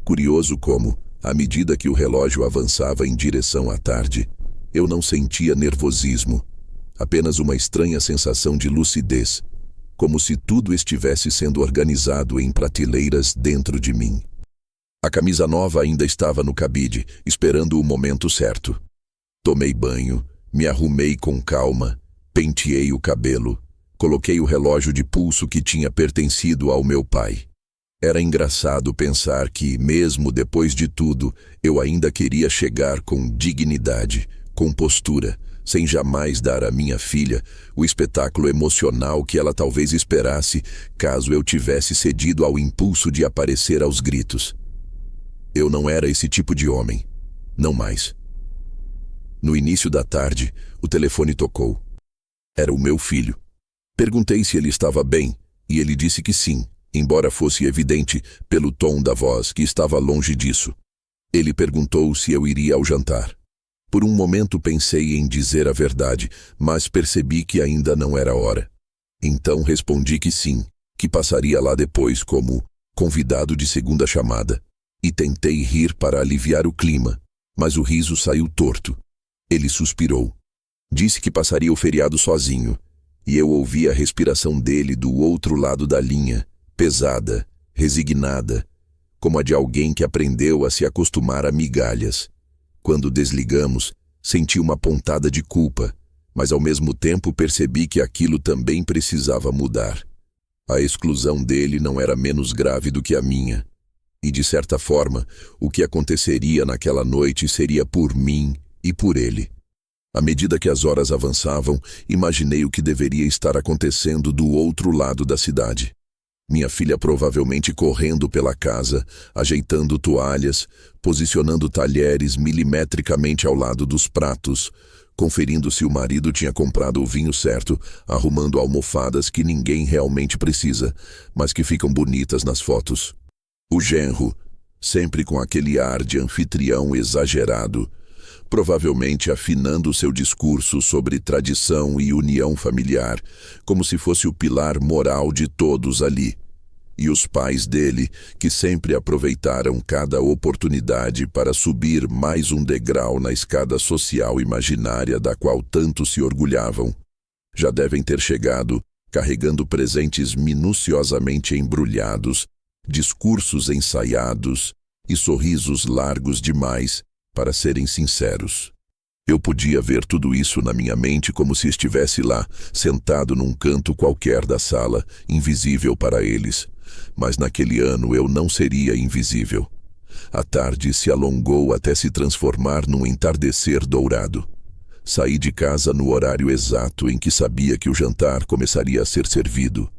Curioso como, à medida que o relógio avançava em direção à tarde, eu não sentia nervosismo, apenas uma estranha sensação de lucidez, como se tudo estivesse sendo organizado em prateleiras dentro de mim. A camisa nova ainda estava no cabide, esperando o momento certo. Tomei banho, me arrumei com calma, penteei o cabelo, coloquei o relógio de pulso que tinha pertencido ao meu pai. Era engraçado pensar que, mesmo depois de tudo, eu ainda queria chegar com dignidade, com postura, sem jamais dar à minha filha o espetáculo emocional que ela talvez esperasse caso eu tivesse cedido ao impulso de aparecer aos gritos. Eu não era esse tipo de homem. Não mais. No início da tarde, o telefone tocou. Era o meu filho. Perguntei se ele estava bem, e ele disse que sim, embora fosse evidente, pelo tom da voz, que estava longe disso. Ele perguntou se eu iria ao jantar. Por um momento pensei em dizer a verdade, mas percebi que ainda não era hora. Então respondi que sim, que passaria lá depois como convidado de segunda chamada. E tentei rir para aliviar o clima, mas o riso saiu torto. Ele suspirou. Disse que passaria o feriado sozinho, e eu ouvi a respiração dele do outro lado da linha, pesada, resignada, como a de alguém que aprendeu a se acostumar a migalhas. Quando desligamos, senti uma pontada de culpa, mas ao mesmo tempo percebi que aquilo também precisava mudar. A exclusão dele não era menos grave do que a minha. E, de certa forma, o que aconteceria naquela noite seria por mim e por ele. À medida que as horas avançavam, imaginei o que deveria estar acontecendo do outro lado da cidade. Minha filha provavelmente correndo pela casa, ajeitando toalhas, posicionando talheres milimetricamente ao lado dos pratos, conferindo se o marido tinha comprado o vinho certo, arrumando almofadas que ninguém realmente precisa, mas que ficam bonitas nas fotos. O genro, sempre com aquele ar de anfitrião exagerado, provavelmente afinando seu discurso sobre tradição e união familiar, como se fosse o pilar moral de todos ali. E os pais dele, que sempre aproveitaram cada oportunidade para subir mais um degrau na escada social imaginária da qual tanto se orgulhavam, já devem ter chegado carregando presentes minuciosamente embrulhados, discursos ensaiados e sorrisos largos demais para serem sinceros. Eu podia ver tudo isso na minha mente como se estivesse lá, sentado num canto qualquer da sala, invisível para eles. Mas naquele ano eu não seria invisível. A tarde se alongou até se transformar num entardecer dourado. Saí de casa no horário exato em que sabia que o jantar começaria a ser servido.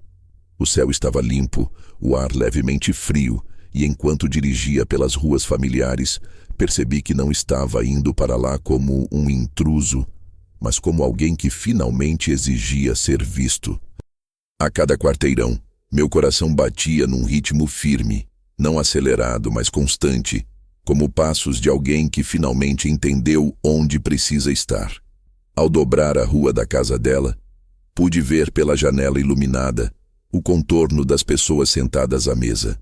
O céu estava limpo, o ar levemente frio, e enquanto dirigia pelas ruas familiares, percebi que não estava indo para lá como um intruso, mas como alguém que finalmente exigia ser visto. A cada quarteirão, meu coração batia num ritmo firme, não acelerado, mas constante, como passos de alguém que finalmente entendeu onde precisa estar. Ao dobrar a rua da casa dela, pude ver pela janela iluminada o contorno das pessoas sentadas à mesa.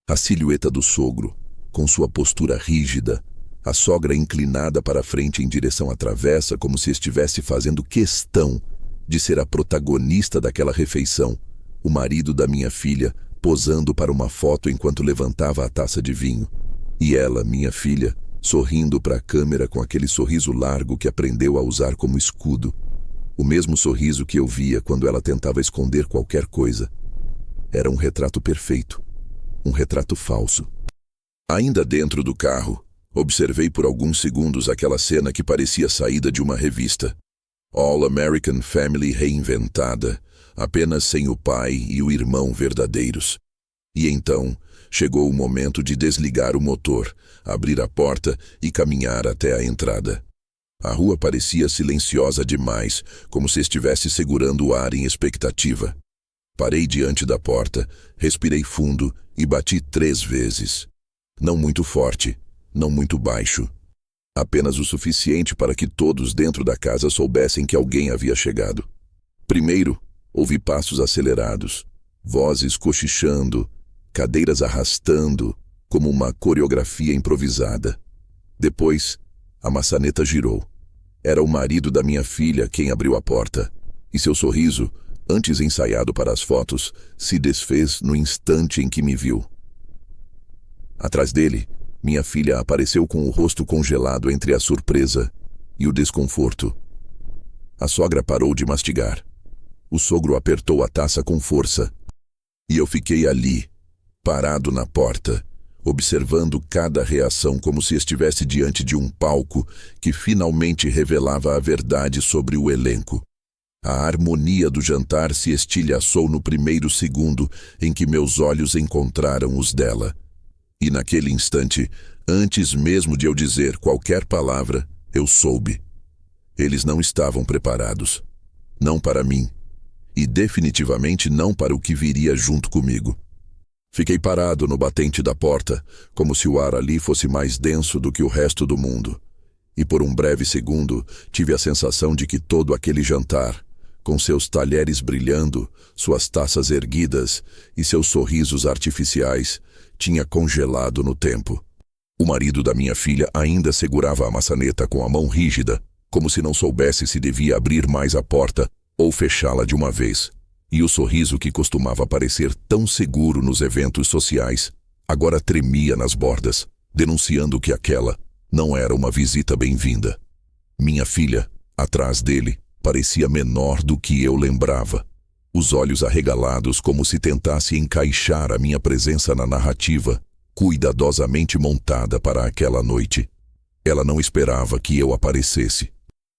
A silhueta do sogro, com sua postura rígida, a sogra inclinada para a frente em direção à travessa como se estivesse fazendo questão de ser a protagonista daquela refeição, o marido da minha filha posando para uma foto enquanto levantava a taça de vinho, e ela, minha filha, sorrindo para a câmera com aquele sorriso largo que aprendeu a usar como escudo, o mesmo sorriso que eu via quando ela tentava esconder qualquer coisa. Era um retrato perfeito, um retrato falso. Ainda dentro do carro, observei por alguns segundos aquela cena que parecia saída de uma revista. All American Family reinventada, apenas sem o pai e o irmão verdadeiros. E então, chegou o momento de desligar o motor, abrir a porta e caminhar até a entrada. A rua parecia silenciosa demais, como se estivesse segurando o ar em expectativa. Parei diante da porta, respirei fundo e bati 3 vezes. Não muito forte, não muito baixo. Apenas o suficiente para que todos dentro da casa soubessem que alguém havia chegado. Primeiro, ouvi passos acelerados, vozes cochichando, cadeiras arrastando, como uma coreografia improvisada. Depois, a maçaneta girou. Era o marido da minha filha quem abriu a porta, e seu sorriso, antes ensaiado para as fotos, se desfez no instante em que me viu. Atrás dele, minha filha apareceu com o rosto congelado entre a surpresa e o desconforto. A sogra parou de mastigar. O sogro apertou a taça com força, e eu fiquei ali, parado na porta, observando cada reação como se estivesse diante de um palco que finalmente revelava a verdade sobre o elenco. A harmonia do jantar se estilhaçou no primeiro segundo em que meus olhos encontraram os dela. E naquele instante, antes mesmo de eu dizer qualquer palavra, eu soube. Eles não estavam preparados. Não para mim. E definitivamente não para o que viria junto comigo. Fiquei parado no batente da porta, como se o ar ali fosse mais denso do que o resto do mundo. E por um breve segundo, tive a sensação de que todo aquele jantar, com seus talheres brilhando, suas taças erguidas e seus sorrisos artificiais, tinha congelado no tempo. O marido da minha filha ainda segurava a maçaneta com a mão rígida, como se não soubesse se devia abrir mais a porta ou fechá-la de uma vez. E o sorriso que costumava parecer tão seguro nos eventos sociais, agora tremia nas bordas, denunciando que aquela não era uma visita bem-vinda. Minha filha, atrás dele, parecia menor do que eu lembrava. Os olhos arregalados como se tentasse encaixar a minha presença na narrativa, cuidadosamente montada para aquela noite. Ela não esperava que eu aparecesse.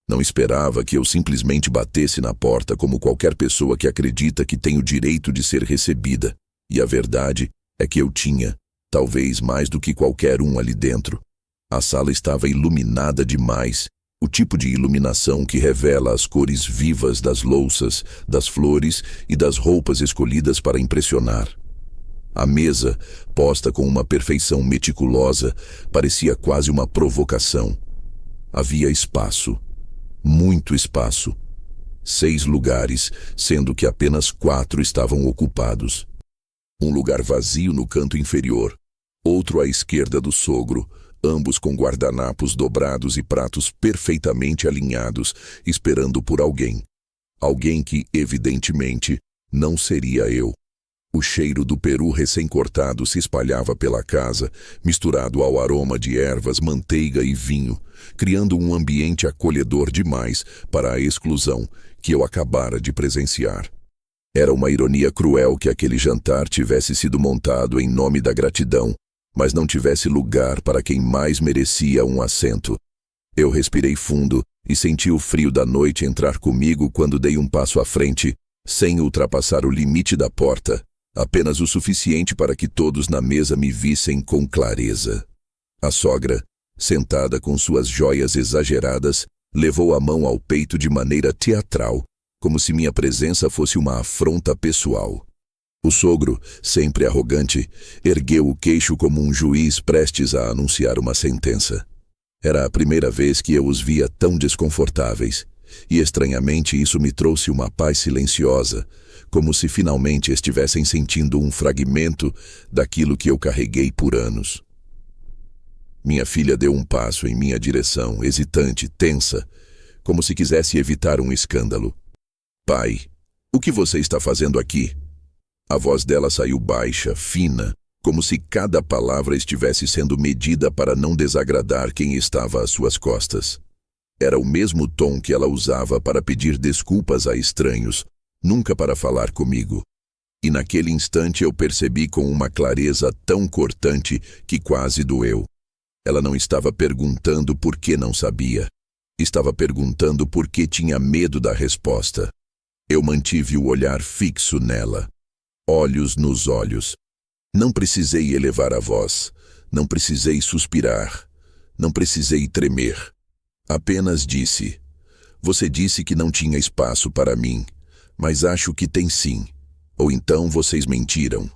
Não esperava que eu simplesmente batesse na porta como qualquer pessoa que acredita que tem o direito de ser recebida. E a verdade é que eu tinha, talvez mais do que qualquer um ali dentro. A sala estava iluminada demais, o tipo de iluminação que revela as cores vivas das louças, das flores e das roupas escolhidas para impressionar. A mesa, posta com uma perfeição meticulosa, parecia quase uma provocação. Havia espaço. Muito espaço. 6 lugares, sendo que apenas 4 estavam ocupados. Um lugar vazio no canto inferior, outro à esquerda do sogro, ambos com guardanapos dobrados e pratos perfeitamente alinhados, esperando por alguém. Alguém que, evidentemente, não seria eu. O cheiro do peru recém-cortado se espalhava pela casa, misturado ao aroma de ervas, manteiga e vinho, criando um ambiente acolhedor demais para a exclusão que eu acabara de presenciar. Era uma ironia cruel que aquele jantar tivesse sido montado em nome da gratidão, mas não tivesse lugar para quem mais merecia um assento. Eu respirei fundo e senti o frio da noite entrar comigo quando dei um passo à frente, sem ultrapassar o limite da porta, Apenas o suficiente para que todos na mesa me vissem com clareza. A sogra, sentada com suas joias exageradas, levou a mão ao peito de maneira teatral, como se minha presença fosse uma afronta pessoal. O sogro, sempre arrogante, ergueu o queixo como um juiz prestes a anunciar uma sentença. Era a primeira vez que eu os via tão desconfortáveis, e estranhamente isso me trouxe uma paz silenciosa, como se finalmente estivessem sentindo um fragmento daquilo que eu carreguei por anos. Minha filha deu um passo em minha direção, hesitante, tensa, como se quisesse evitar um escândalo. Pai, o que você está fazendo aqui? A voz dela saiu baixa, fina, como se cada palavra estivesse sendo medida para não desagradar quem estava às suas costas. Era o mesmo tom que ela usava para pedir desculpas a estranhos, nunca para falar comigo. E naquele instante eu percebi com uma clareza tão cortante que quase doeu. Ela não estava perguntando por que não sabia. Estava perguntando por que tinha medo da resposta. Eu mantive o olhar fixo nela, olhos nos olhos. Não precisei elevar a voz, não precisei suspirar, não precisei tremer. Apenas disse: você disse que não tinha espaço para mim, mas acho que tem sim. Ou então vocês mentiram.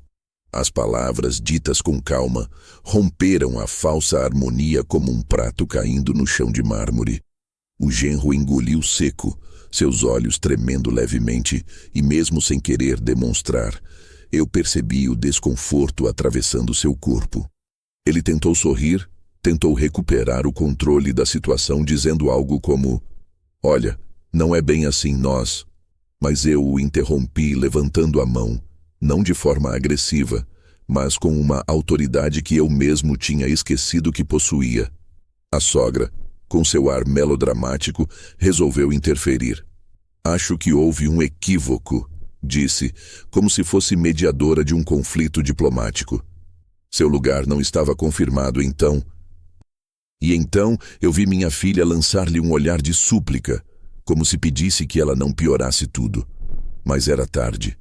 As palavras, ditas com calma, romperam a falsa harmonia como um prato caindo no chão de mármore. O genro engoliu seco, seus olhos tremendo levemente, e mesmo sem querer demonstrar, eu percebi o desconforto atravessando seu corpo. Ele tentou sorrir, tentou recuperar o controle da situação dizendo algo como: olha, não é bem assim nós. Mas eu o interrompi levantando a mão, não de forma agressiva, mas com uma autoridade que eu mesmo tinha esquecido que possuía. A sogra, com seu ar melodramático, resolveu interferir. Acho que houve um equívoco, disse, como se fosse mediadora de um conflito diplomático. Seu lugar não estava confirmado então. E então eu vi minha filha lançar-lhe um olhar de súplica, como se pedisse que ela não piorasse tudo. Mas era tarde,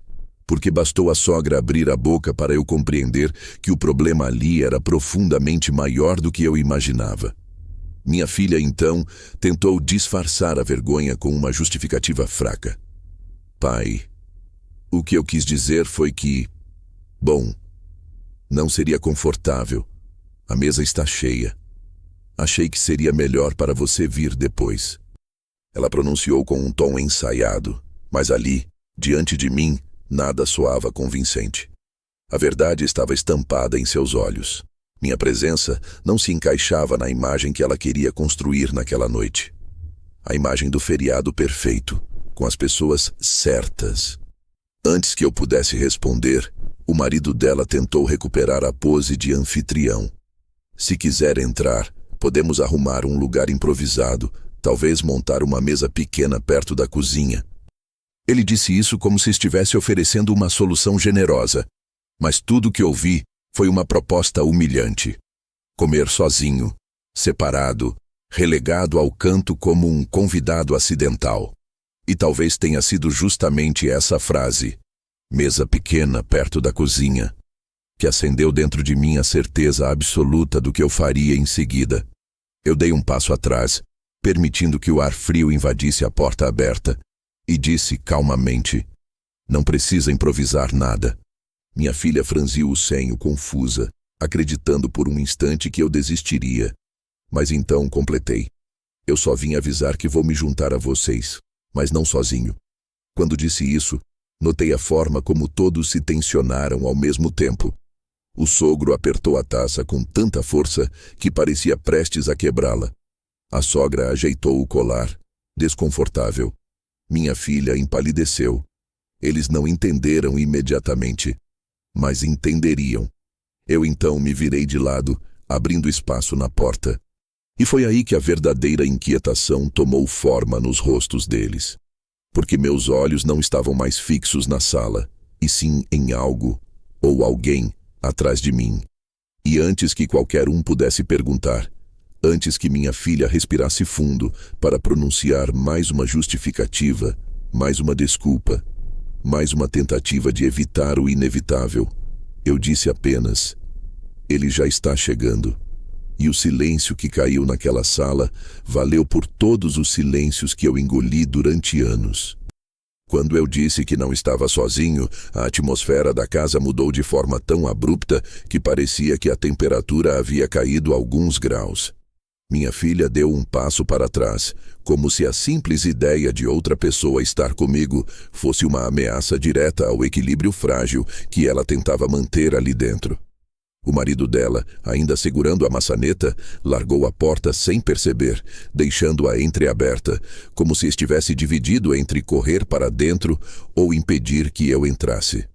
porque bastou a sogra abrir a boca para eu compreender que o problema ali era profundamente maior do que eu imaginava. Minha filha, então, tentou disfarçar a vergonha com uma justificativa fraca. Pai, o que eu quis dizer foi que... bom, não seria confortável. A mesa está cheia. Achei que seria melhor para você vir depois. Ela pronunciou com um tom ensaiado, mas ali, diante de mim, nada soava convincente. A verdade estava estampada em seus olhos. Minha presença não se encaixava na imagem que ela queria construir naquela noite. A imagem do feriado perfeito, com as pessoas certas. Antes que eu pudesse responder, o marido dela tentou recuperar a pose de anfitrião. Se quiser entrar, podemos arrumar um lugar improvisado, talvez montar uma mesa pequena perto da cozinha. Ele disse isso como se estivesse oferecendo uma solução generosa, mas tudo que ouvi foi uma proposta humilhante. Comer sozinho, separado, relegado ao canto como um convidado acidental. E talvez tenha sido justamente essa frase, mesa pequena perto da cozinha, que acendeu dentro de mim a certeza absoluta do que eu faria em seguida. Eu dei um passo atrás, permitindo que o ar frio invadisse a porta aberta, e disse calmamente: não precisa improvisar nada. Minha filha franziu o senho confusa, acreditando por um instante que eu desistiria. Mas então completei: eu só vim avisar que vou me juntar a vocês, mas não sozinho. Quando disse isso, notei a forma como todos se tensionaram ao mesmo tempo. O sogro apertou a taça com tanta força que parecia prestes a quebrá-la. A sogra ajeitou o colar, desconfortável. Minha filha empalideceu. Eles não entenderam imediatamente, mas entenderiam. Eu então me virei de lado, abrindo espaço na porta. E foi aí que a verdadeira inquietação tomou forma nos rostos deles. Porque meus olhos não estavam mais fixos na sala, e sim em algo, ou alguém, atrás de mim. E antes que qualquer um pudesse perguntar, antes que minha filha respirasse fundo para pronunciar mais uma justificativa, mais uma desculpa, Mais uma tentativa de evitar o inevitável. Eu disse apenas: ele já está chegando. E o silêncio que caiu naquela sala valeu por todos os silêncios que eu engoli durante anos. Quando eu disse que não estava sozinho, a atmosfera da casa mudou de forma tão abrupta que parecia que a temperatura havia caído alguns graus. Minha filha deu um passo para trás, como se a simples ideia de outra pessoa estar comigo fosse uma ameaça direta ao equilíbrio frágil que ela tentava manter ali dentro. O marido dela, ainda segurando a maçaneta, largou a porta sem perceber, deixando-a entreaberta, como se estivesse dividido entre correr para dentro ou impedir que eu entrasse.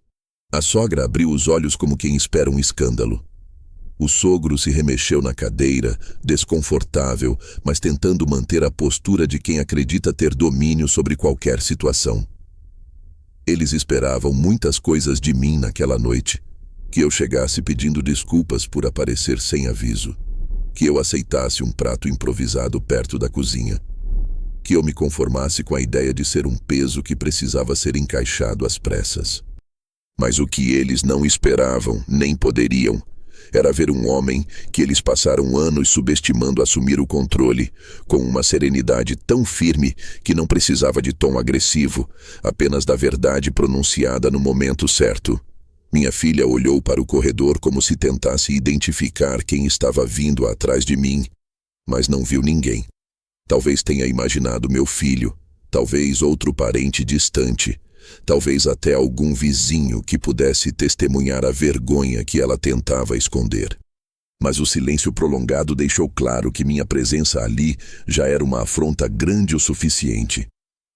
A sogra abriu os olhos como quem espera um escândalo. O sogro se remexeu na cadeira, desconfortável, mas tentando manter a postura de quem acredita ter domínio sobre qualquer situação. Eles esperavam muitas coisas de mim naquela noite. Que eu chegasse pedindo desculpas por aparecer sem aviso. Que eu aceitasse um prato improvisado perto da cozinha. Que eu me conformasse com a ideia de ser um peso que precisava ser encaixado às pressas. Mas o que eles não esperavam, nem poderiam, era ver um homem que eles passaram anos subestimando assumir o controle, com uma serenidade tão firme que não precisava de tom agressivo, apenas da verdade pronunciada no momento certo. Minha filha olhou para o corredor como se tentasse identificar quem estava vindo atrás de mim, mas não viu ninguém. Talvez tenha imaginado meu filho, talvez outro parente distante, talvez até algum vizinho que pudesse testemunhar a vergonha que ela tentava esconder. Mas o silêncio prolongado deixou claro que minha presença ali já era uma afronta grande o suficiente.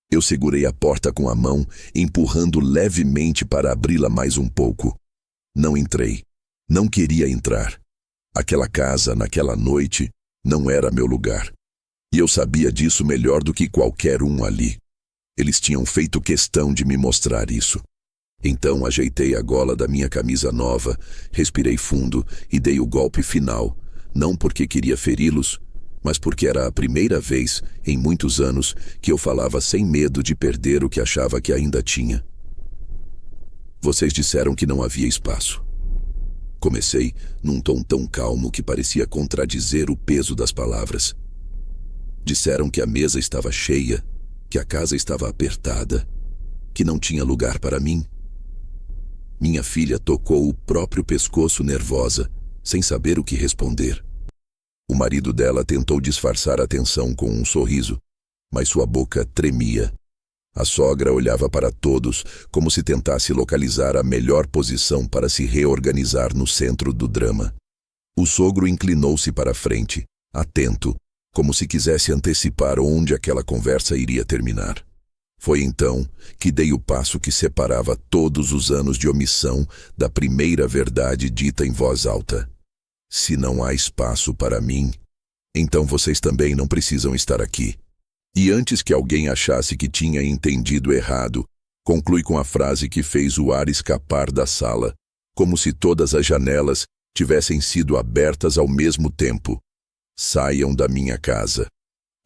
Eu segurei a porta com a mão, empurrando levemente para abri-la mais um pouco. Não entrei. Não queria entrar. Aquela casa, naquela noite, não era meu lugar. E eu sabia disso melhor do que qualquer um ali. Eles tinham feito questão de me mostrar isso. Então ajeitei a gola da minha camisa nova, respirei fundo e dei o golpe final, não porque queria feri-los, mas porque era a primeira vez, em muitos anos, que eu falava sem medo de perder o que achava que ainda tinha. Vocês disseram que não havia espaço. Comecei num tom tão calmo que parecia contradizer o peso das palavras. Disseram que a mesa estava cheia, que a casa estava apertada, que não tinha lugar para mim. Minha filha tocou o próprio pescoço nervosa, sem saber o que responder. O marido dela tentou disfarçar a tensão com um sorriso, mas sua boca tremia. A sogra olhava para todos como se tentasse localizar a melhor posição para se reorganizar no centro do drama. O sogro inclinou-se para a frente, atento, como se quisesse antecipar onde aquela conversa iria terminar. Foi então que dei o passo que separava todos os anos de omissão da primeira verdade dita em voz alta. Se não há espaço para mim, então vocês também não precisam estar aqui. E antes que alguém achasse que tinha entendido errado, conclui com a frase que fez o ar escapar da sala, como se todas as janelas tivessem sido abertas ao mesmo tempo. Saiam da minha casa.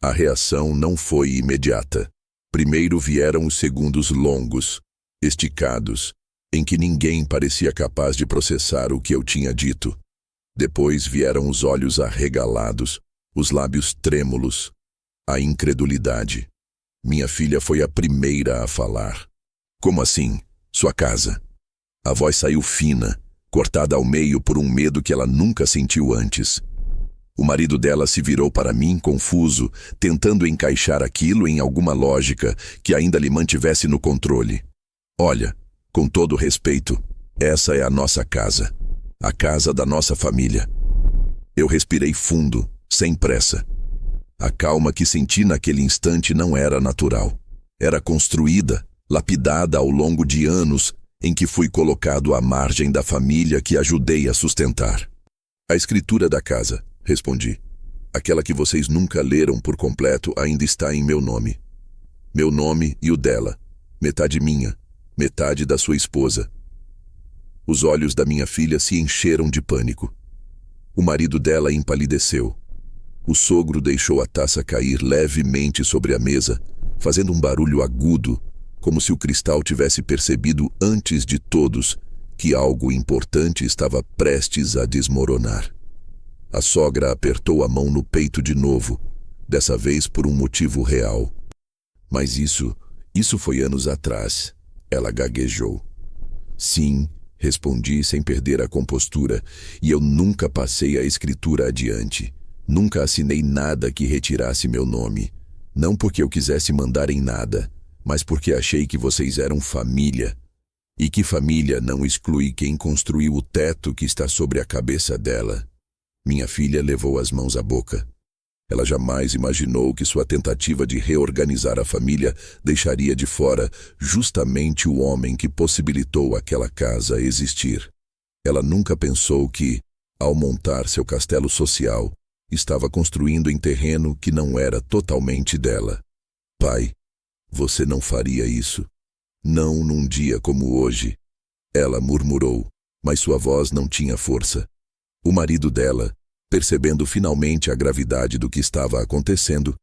A reação não foi imediata. Primeiro vieram os segundos longos, esticados, em que ninguém parecia capaz de processar o que eu tinha dito. Depois vieram os olhos arregalados, os lábios trêmulos, a incredulidade. Minha filha foi a primeira a falar. Como assim? Sua casa? A voz saiu fina, cortada ao meio por um medo que ela nunca sentiu antes. O marido dela se virou para mim, confuso, tentando encaixar aquilo em alguma lógica que ainda lhe mantivesse no controle. Olha, com todo respeito, essa é a nossa casa. A casa da nossa família. Eu respirei fundo, sem pressa. A calma que senti naquele instante não era natural. Era construída, lapidada ao longo de anos em que fui colocado à margem da família que ajudei a sustentar. A escritura da casa, respondi. Aquela que vocês nunca leram por completo ainda está em meu nome. Meu nome e o dela. Metade minha, metade da sua esposa. Os olhos da minha filha se encheram de pânico. O marido dela empalideceu. O sogro deixou a taça cair levemente sobre a mesa, fazendo um barulho agudo, como se o cristal tivesse percebido antes de todos que algo importante estava prestes a desmoronar. A sogra apertou a mão no peito de novo, dessa vez por um motivo real. Mas isso foi anos atrás, ela gaguejou. Sim, respondi sem perder a compostura, e eu nunca passei a escritura adiante. Nunca assinei nada que retirasse meu nome. Não porque eu quisesse mandar em nada, mas porque achei que vocês eram família. E que família não exclui quem construiu o teto que está sobre a cabeça dela. Minha filha levou as mãos à boca. Ela jamais imaginou que sua tentativa de reorganizar a família deixaria de fora justamente o homem que possibilitou aquela casa existir. Ela nunca pensou que, ao montar seu castelo social, estava construindo em terreno que não era totalmente dela. Pai, você não faria isso. Não num dia como hoje. Ela murmurou, mas sua voz não tinha força. O marido dela, percebendo finalmente a gravidade do que estava acontecendo,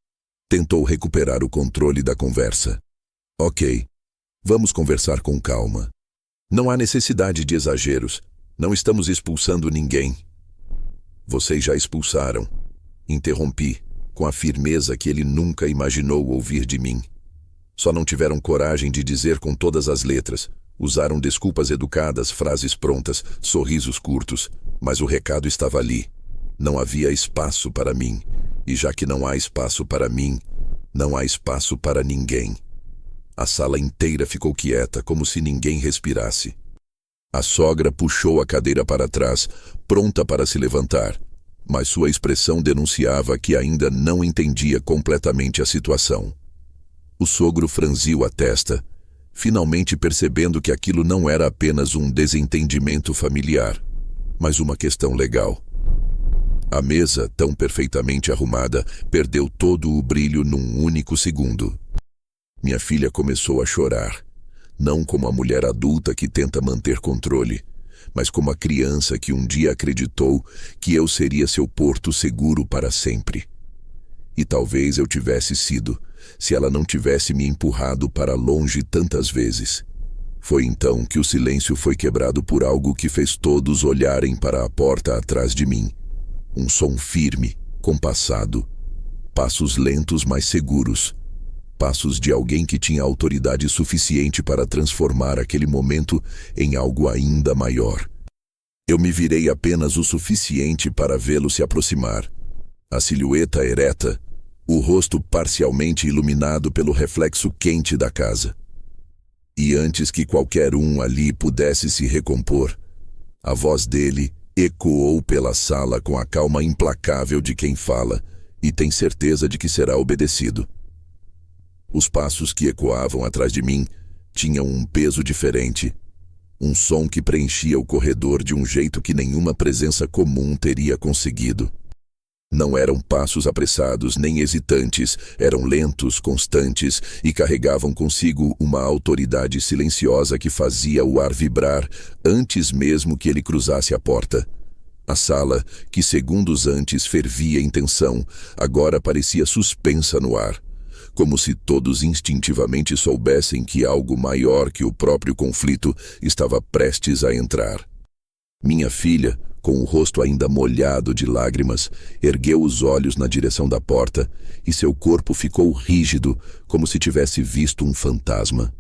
tentou recuperar o controle da conversa. Ok, vamos conversar com calma. Não há necessidade de exageros. Não estamos expulsando ninguém. Vocês já expulsaram. Interrompi, com a firmeza que ele nunca imaginou ouvir de mim. Só não tiveram coragem de dizer com todas as letras. Usaram desculpas educadas, frases prontas, sorrisos curtos, mas o recado estava ali. Não havia espaço para mim, e já que não há espaço para mim, não há espaço para ninguém. A sala inteira ficou quieta, como se ninguém respirasse. A sogra puxou a cadeira para trás, pronta para se levantar, mas sua expressão denunciava que ainda não entendia completamente a situação. O sogro franziu a testa, finalmente percebendo que aquilo não era apenas um desentendimento familiar, mas uma questão legal. A mesa, tão perfeitamente arrumada, perdeu todo o brilho num único segundo. Minha filha começou a chorar, não como a mulher adulta que tenta manter controle, mas como a criança que um dia acreditou que eu seria seu porto seguro para sempre. E talvez eu tivesse sido, se ela não tivesse me empurrado para longe tantas vezes. Foi então que o silêncio foi quebrado por algo que fez todos olharem para a porta atrás de mim. Um som firme, compassado. Passos lentos, mas seguros. Passos de alguém que tinha autoridade suficiente para transformar aquele momento em algo ainda maior. Eu me virei apenas o suficiente para vê-lo se aproximar. A silhueta ereta, o rosto parcialmente iluminado pelo reflexo quente da casa. E antes que qualquer um ali pudesse se recompor, a voz dele ecoou pela sala com a calma implacável de quem fala e tem certeza de que será obedecido. Os passos que ecoavam atrás de mim tinham um peso diferente, um som que preenchia o corredor de um jeito que nenhuma presença comum teria conseguido. Não eram passos apressados nem hesitantes, eram lentos, constantes e carregavam consigo uma autoridade silenciosa que fazia o ar vibrar antes mesmo que ele cruzasse a porta. A sala, que segundos antes fervia em tensão, agora parecia suspensa no ar, como se todos instintivamente soubessem que algo maior que o próprio conflito estava prestes a entrar. Minha filha, com o rosto ainda molhado de lágrimas, ergueu os olhos na direção da porta e seu corpo ficou rígido, como se tivesse visto um fantasma.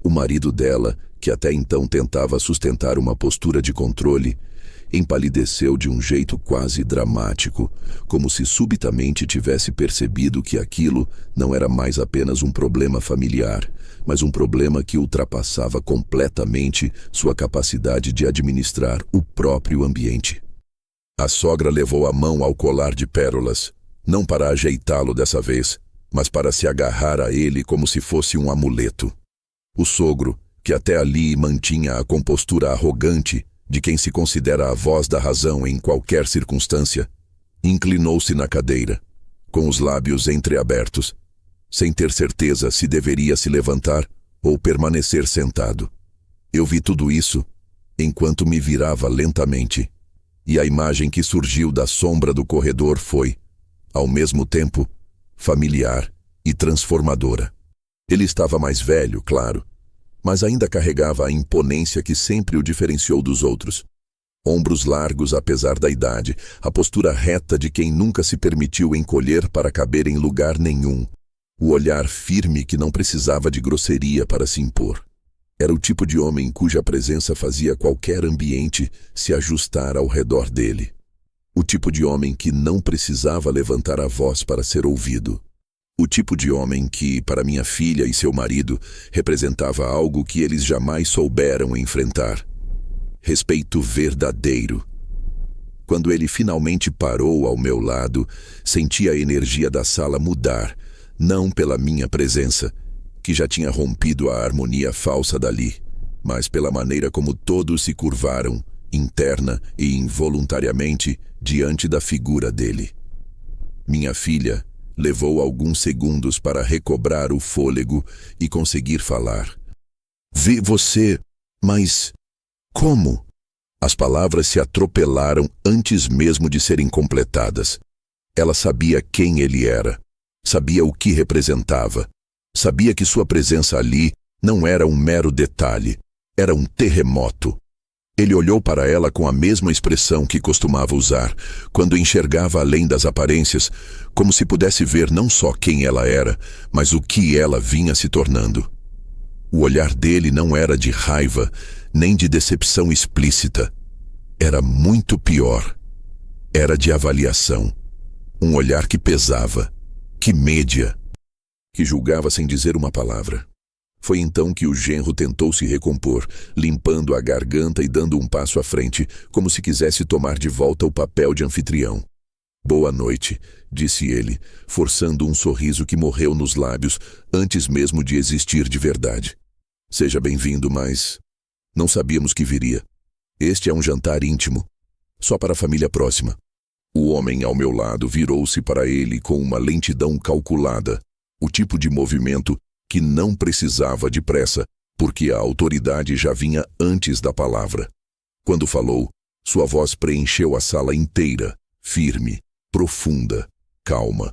O marido dela, que até então tentava sustentar uma postura de controle, empalideceu de um jeito quase dramático, como se subitamente tivesse percebido que aquilo não era mais apenas um problema familiar, mas um problema que ultrapassava completamente sua capacidade de administrar o próprio ambiente. A sogra levou a mão ao colar de pérolas, não para ajeitá-lo dessa vez, mas para se agarrar a ele como se fosse um amuleto. O sogro, que até ali mantinha a compostura arrogante de quem se considera a voz da razão em qualquer circunstância, inclinou-se na cadeira, com os lábios entreabertos, sem ter certeza se deveria se levantar ou permanecer sentado. Eu vi tudo isso enquanto me virava lentamente, e a imagem que surgiu da sombra do corredor foi, ao mesmo tempo, familiar e transformadora. Ele estava mais velho, claro, mas ainda carregava a imponência que sempre o diferenciou dos outros. Ombros largos apesar da idade, a postura reta de quem nunca se permitiu encolher para caber em lugar nenhum, o olhar firme que não precisava de grosseria para se impor. Era o tipo de homem cuja presença fazia qualquer ambiente se ajustar ao redor dele. O tipo de homem que não precisava levantar a voz para ser ouvido. O tipo de homem que, para minha filha e seu marido, representava algo que eles jamais souberam enfrentar. Respeito verdadeiro. Quando ele finalmente parou ao meu lado, senti a energia da sala mudar, não pela minha presença, que já tinha rompido a harmonia falsa dali, mas pela maneira como todos se curvaram, interna e involuntariamente, diante da figura dele. Minha filha levou alguns segundos para recobrar o fôlego e conseguir falar. Vi você, mas como? As palavras se atropelaram antes mesmo de serem completadas. Ela sabia quem ele era, sabia o que representava, sabia que sua presença ali não era um mero detalhe, era um terremoto. Ele olhou para ela com a mesma expressão que costumava usar, quando enxergava além das aparências, como se pudesse ver não só quem ela era, mas o que ela vinha se tornando. O olhar dele não era de raiva, nem de decepção explícita. Era muito pior. Era de avaliação. Um olhar que pesava, que media, que julgava sem dizer uma palavra. Foi então que o genro tentou se recompor, limpando a garganta e dando um passo à frente, como se quisesse tomar de volta o papel de anfitrião. Boa noite, disse ele, forçando um sorriso que morreu nos lábios antes mesmo de existir de verdade. Seja bem-vindo, mas não sabíamos que viria. Este é um jantar íntimo, só para a família próxima. O homem ao meu lado virou-se para ele com uma lentidão calculada, o tipo de movimento que não precisava de pressa, porque a autoridade já vinha antes da palavra. Quando falou, sua voz preencheu a sala inteira, firme, profunda, calma,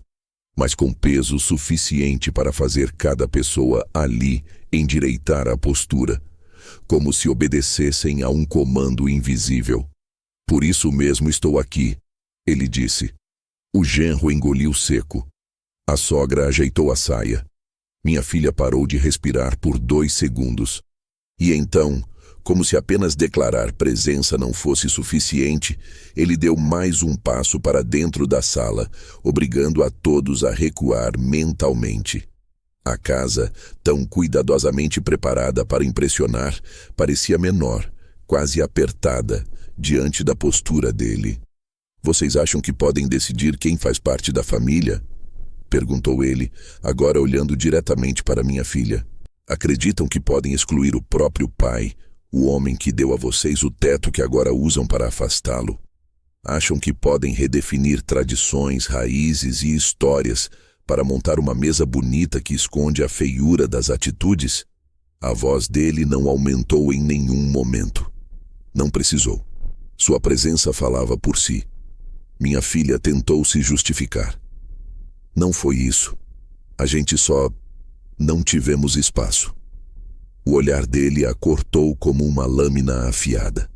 mas com peso suficiente para fazer cada pessoa ali endireitar a postura, como se obedecessem a um comando invisível. Por isso mesmo estou aqui, ele disse. O genro engoliu seco. A sogra ajeitou a saia. Minha filha parou de respirar por 2 segundos. E então, como se apenas declarar presença não fosse suficiente, ele deu mais um passo para dentro da sala, obrigando a todos a recuar mentalmente. A casa, tão cuidadosamente preparada para impressionar, parecia menor, quase apertada, diante da postura dele. Vocês acham que podem decidir quem faz parte da família? Perguntou ele, agora olhando diretamente para minha filha. Acreditam que podem excluir o próprio pai, o homem que deu a vocês o teto que agora usam para afastá-lo? Acham que podem redefinir tradições, raízes e histórias para montar uma mesa bonita que esconde a feiura das atitudes? A voz dele não aumentou em nenhum momento. Não precisou. Sua presença falava por si. Minha filha tentou se justificar. Não foi isso. A gente só não tivemos espaço. O olhar dele a cortou como uma lâmina afiada.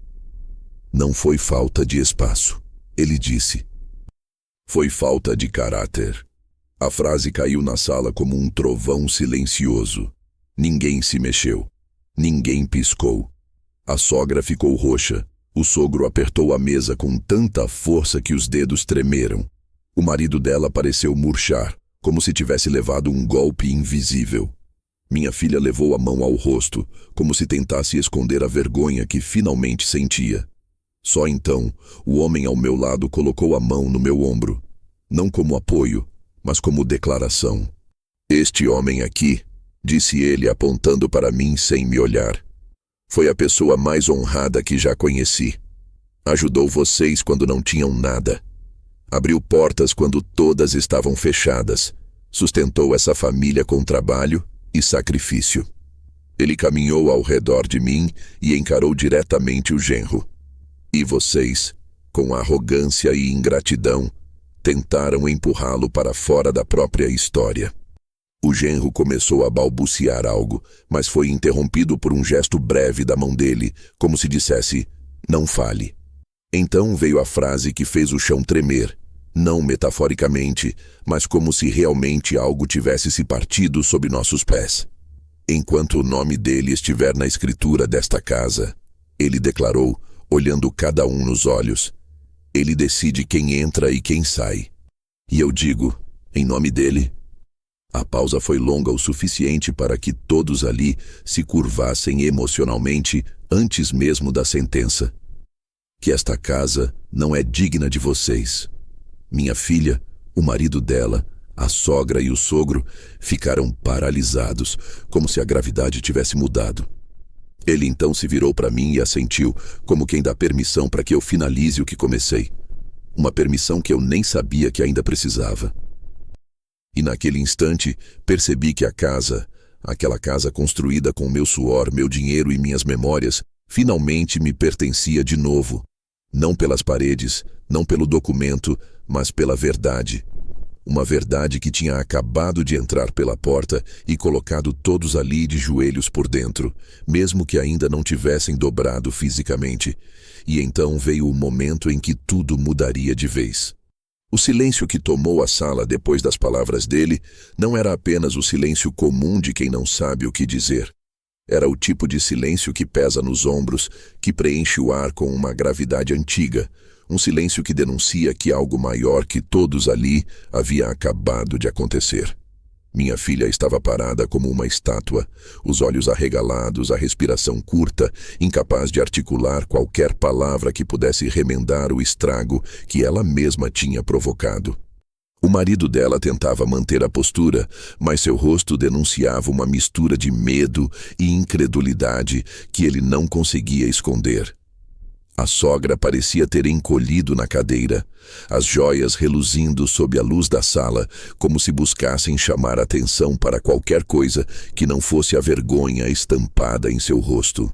Não foi falta de espaço, ele disse. Foi falta de caráter. A frase caiu na sala como um trovão silencioso. Ninguém se mexeu. Ninguém piscou. A sogra ficou roxa. O sogro apertou a mesa com tanta força que os dedos tremeram. O marido dela pareceu murchar, como se tivesse levado um golpe invisível. Minha filha levou a mão ao rosto, como se tentasse esconder a vergonha que finalmente sentia. Só então, o homem ao meu lado colocou a mão no meu ombro, não como apoio, mas como declaração. Este homem aqui, disse ele apontando para mim sem me olhar, foi a pessoa mais honrada que já conheci. Ajudou vocês quando não tinham nada. Abriu portas quando todas estavam fechadas. Sustentou essa família com trabalho e sacrifício. Ele caminhou ao redor de mim e encarou diretamente o genro. E vocês, com arrogância e ingratidão, tentaram empurrá-lo para fora da própria história. O genro começou a balbuciar algo, mas foi interrompido por um gesto breve da mão dele, como se dissesse, não fale. Então veio a frase que fez o chão tremer, não metaforicamente, mas como se realmente algo tivesse se partido sob nossos pés. Enquanto o nome dele estiver na escritura desta casa, ele declarou, olhando cada um nos olhos, ele decide quem entra e quem sai. E eu digo, em nome dele. A pausa foi longa o suficiente para que todos ali se curvassem emocionalmente antes mesmo da sentença. Que esta casa não é digna de vocês. Minha filha, o marido dela, a sogra e o sogro ficaram paralisados, como se a gravidade tivesse mudado. Ele então se virou para mim e assentiu, como quem dá permissão para que eu finalize o que comecei. Uma permissão que eu nem sabia que ainda precisava. E naquele instante, percebi que aquela casa construída com meu suor, meu dinheiro e minhas memórias, finalmente me pertencia de novo. Não pelas paredes, não pelo documento, mas pela verdade. Uma verdade que tinha acabado de entrar pela porta e colocado todos ali de joelhos por dentro, mesmo que ainda não tivessem dobrado fisicamente. E então veio o momento em que tudo mudaria de vez. O silêncio que tomou a sala depois das palavras dele não era apenas o silêncio comum de quem não sabe o que dizer. Era o tipo de silêncio que pesa nos ombros, que preenche o ar com uma gravidade antiga, um silêncio que denuncia que algo maior que todos ali havia acabado de acontecer. Minha filha estava parada como uma estátua, os olhos arregalados, a respiração curta, incapaz de articular qualquer palavra que pudesse remendar o estrago que ela mesma tinha provocado. O marido dela tentava manter a postura, mas seu rosto denunciava uma mistura de medo e incredulidade que ele não conseguia esconder. A sogra parecia ter encolhido na cadeira, as joias reluzindo sob a luz da sala, como se buscassem chamar atenção para qualquer coisa que não fosse a vergonha estampada em seu rosto.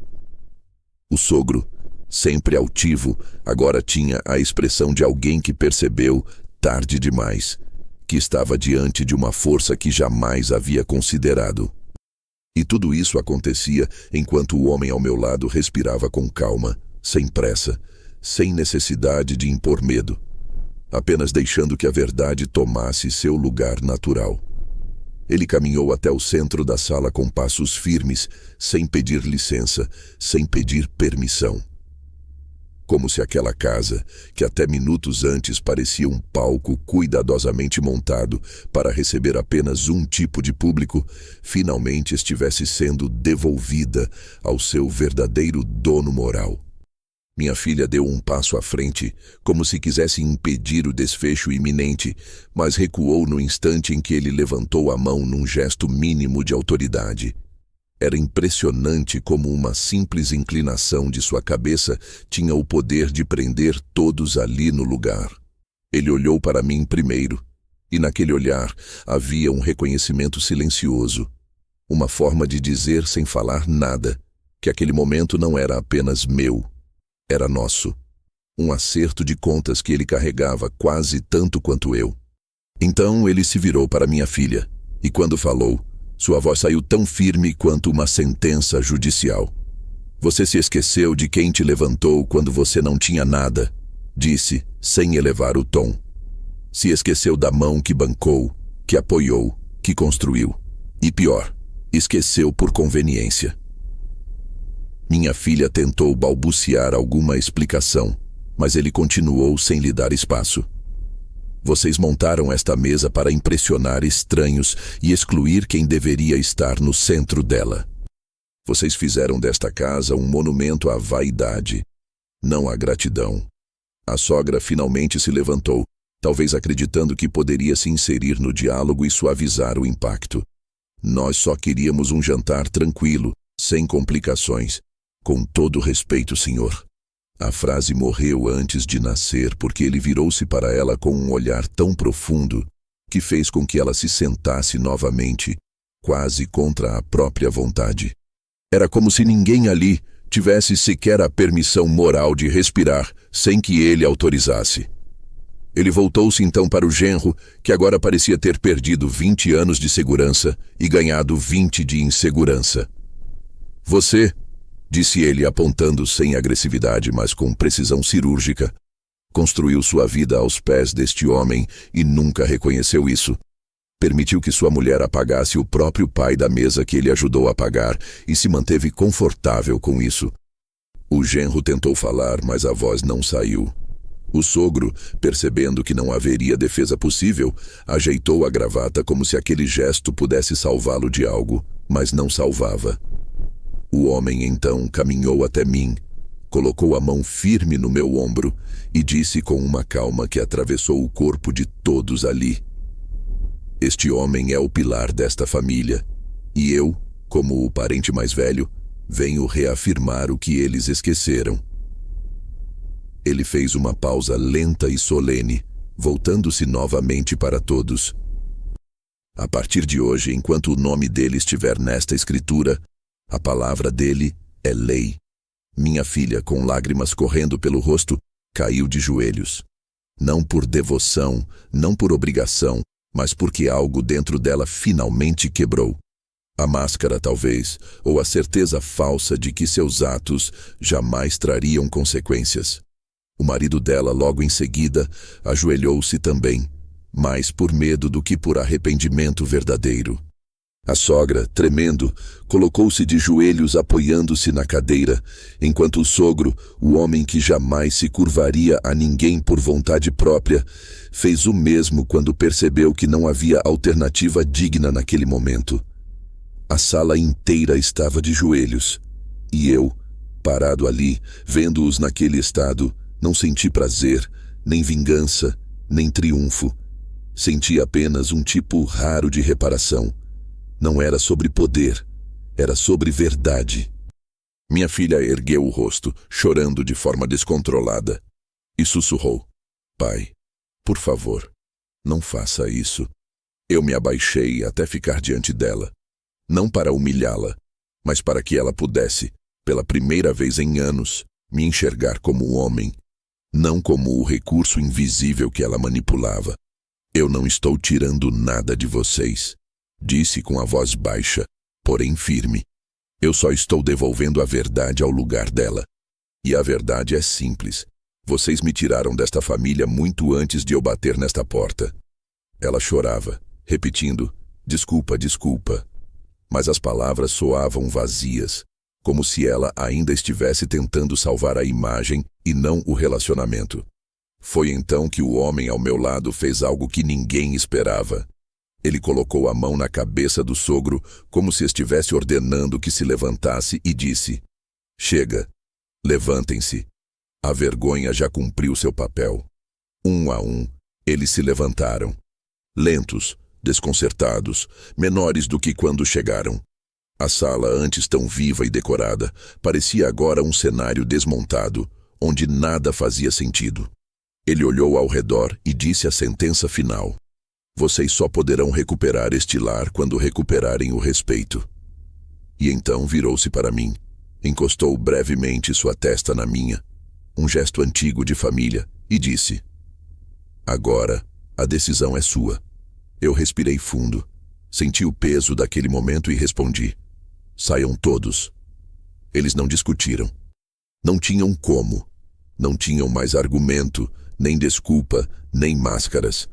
O sogro, sempre altivo, agora tinha a expressão de alguém que percebeu, tarde demais, que estava diante de uma força que jamais havia considerado. E tudo isso acontecia enquanto o homem ao meu lado respirava com calma, sem pressa, sem necessidade de impor medo, apenas deixando que a verdade tomasse seu lugar natural. Ele caminhou até o centro da sala com passos firmes, sem pedir licença, sem pedir permissão. Como se aquela casa, que até minutos antes parecia um palco cuidadosamente montado para receber apenas um tipo de público, finalmente estivesse sendo devolvida ao seu verdadeiro dono moral. Minha filha deu um passo à frente, como se quisesse impedir o desfecho iminente, mas recuou no instante em que ele levantou a mão num gesto mínimo de autoridade. Era impressionante como uma simples inclinação de sua cabeça tinha o poder de prender todos ali no lugar. Ele olhou para mim primeiro, e naquele olhar havia um reconhecimento silencioso, uma forma de dizer sem falar nada, que aquele momento não era apenas meu. Era nosso. Um acerto de contas que ele carregava quase tanto quanto eu. Então ele se virou para minha filha, e quando falou, sua voz saiu tão firme quanto uma sentença judicial. Você se esqueceu de quem te levantou quando você não tinha nada, disse, sem elevar o tom. Se esqueceu da mão que bancou, que apoiou, que construiu. E pior, esqueceu por conveniência. Minha filha tentou balbuciar alguma explicação, mas ele continuou sem lhe dar espaço. Vocês montaram esta mesa para impressionar estranhos e excluir quem deveria estar no centro dela. Vocês fizeram desta casa um monumento à vaidade, não à gratidão. A sogra finalmente se levantou, talvez acreditando que poderia se inserir no diálogo e suavizar o impacto. Nós só queríamos um jantar tranquilo, sem complicações. Com todo respeito, senhor. A frase morreu antes de nascer porque ele virou-se para ela com um olhar tão profundo que fez com que ela se sentasse novamente, quase contra a própria vontade. Era como se ninguém ali tivesse sequer a permissão moral de respirar sem que ele autorizasse. Ele voltou-se então para o genro, que agora parecia ter perdido 20 anos de segurança e ganhado 20 de insegurança. Você, disse ele apontando sem agressividade, mas com precisão cirúrgica, construiu sua vida aos pés deste homem e nunca reconheceu isso. Permitiu que sua mulher apagasse o próprio pai da mesa que ele ajudou a pagar e se manteve confortável com isso. O genro tentou falar, mas a voz não saiu. O sogro, percebendo que não haveria defesa possível, ajeitou a gravata como se aquele gesto pudesse salvá-lo de algo, mas não salvava. O homem então caminhou até mim, colocou a mão firme no meu ombro e disse com uma calma que atravessou o corpo de todos ali: Este homem é o pilar desta família, e eu, como o parente mais velho, venho reafirmar o que eles esqueceram. Ele fez uma pausa lenta e solene, voltando-se novamente para todos. A partir de hoje, enquanto o nome dele estiver nesta escritura, a palavra dele é lei. Minha filha, com lágrimas correndo pelo rosto, caiu de joelhos. Não por devoção, não por obrigação, mas porque algo dentro dela finalmente quebrou. A máscara, talvez, ou a certeza falsa de que seus atos jamais trariam consequências. O marido dela, logo em seguida, ajoelhou-se também, mais por medo do que por arrependimento verdadeiro. A sogra, tremendo, colocou-se de joelhos apoiando-se na cadeira, enquanto o sogro, o homem que jamais se curvaria a ninguém por vontade própria, fez o mesmo quando percebeu que não havia alternativa digna naquele momento. A sala inteira estava de joelhos, e eu, parado ali, vendo-os naquele estado, não senti prazer, nem vingança, nem triunfo. Senti apenas um tipo raro de reparação. Não era sobre poder, era sobre verdade. Minha filha ergueu o rosto, chorando de forma descontrolada, e sussurrou: Pai, por favor, não faça isso. Eu me abaixei até ficar diante dela, não para humilhá-la, mas para que ela pudesse, pela primeira vez em anos, me enxergar como homem, não como o recurso invisível que ela manipulava. Eu não estou tirando nada de vocês, disse com a voz baixa, porém firme. Eu só estou devolvendo a verdade ao lugar dela. E a verdade é simples. Vocês me tiraram desta família muito antes de eu bater nesta porta. Ela chorava, repetindo: Desculpa, desculpa. Mas as palavras soavam vazias, como se ela ainda estivesse tentando salvar a imagem e não o relacionamento. Foi então que o homem ao meu lado fez algo que ninguém esperava. Ele colocou a mão na cabeça do sogro, como se estivesse ordenando que se levantasse, e disse: Chega, levantem-se. A vergonha já cumpriu seu papel. Um a um, eles se levantaram. Lentos, desconcertados, menores do que quando chegaram. A sala, antes tão viva e decorada, parecia agora um cenário desmontado, onde nada fazia sentido. Ele olhou ao redor e disse a sentença final: Vocês só poderão recuperar este lar quando recuperarem o respeito. E então virou-se para mim, encostou brevemente sua testa na minha, um gesto antigo de família, e disse: Agora, a decisão é sua. Eu respirei fundo, senti o peso daquele momento e respondi: Saiam todos. Eles não discutiram. Não tinham como. Não tinham mais argumento, nem desculpa, nem máscaras.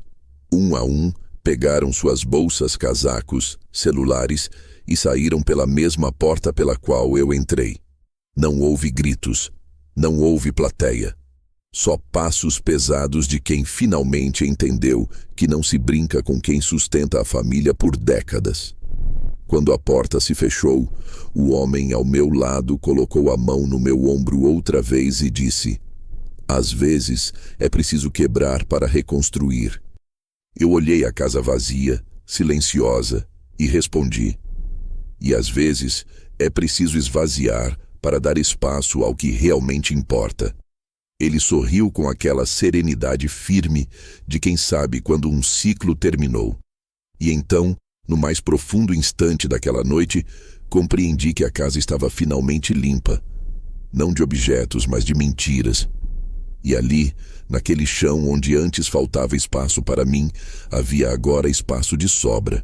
Um a um, pegaram suas bolsas, casacos, celulares e saíram pela mesma porta pela qual eu entrei. Não houve gritos, não houve plateia. Só passos pesados de quem finalmente entendeu que não se brinca com quem sustenta a família por décadas. Quando a porta se fechou, o homem ao meu lado colocou a mão no meu ombro outra vez e disse: Às vezes é preciso quebrar para reconstruir. Eu olhei a casa vazia, silenciosa, e respondi: E às vezes é preciso esvaziar para dar espaço ao que realmente importa. Ele sorriu com aquela serenidade firme de quem sabe quando um ciclo terminou. E então, no mais profundo instante daquela noite, compreendi que a casa estava finalmente limpa. Não de objetos, mas de mentiras. E ali, naquele chão onde antes faltava espaço para mim, havia agora espaço de sobra.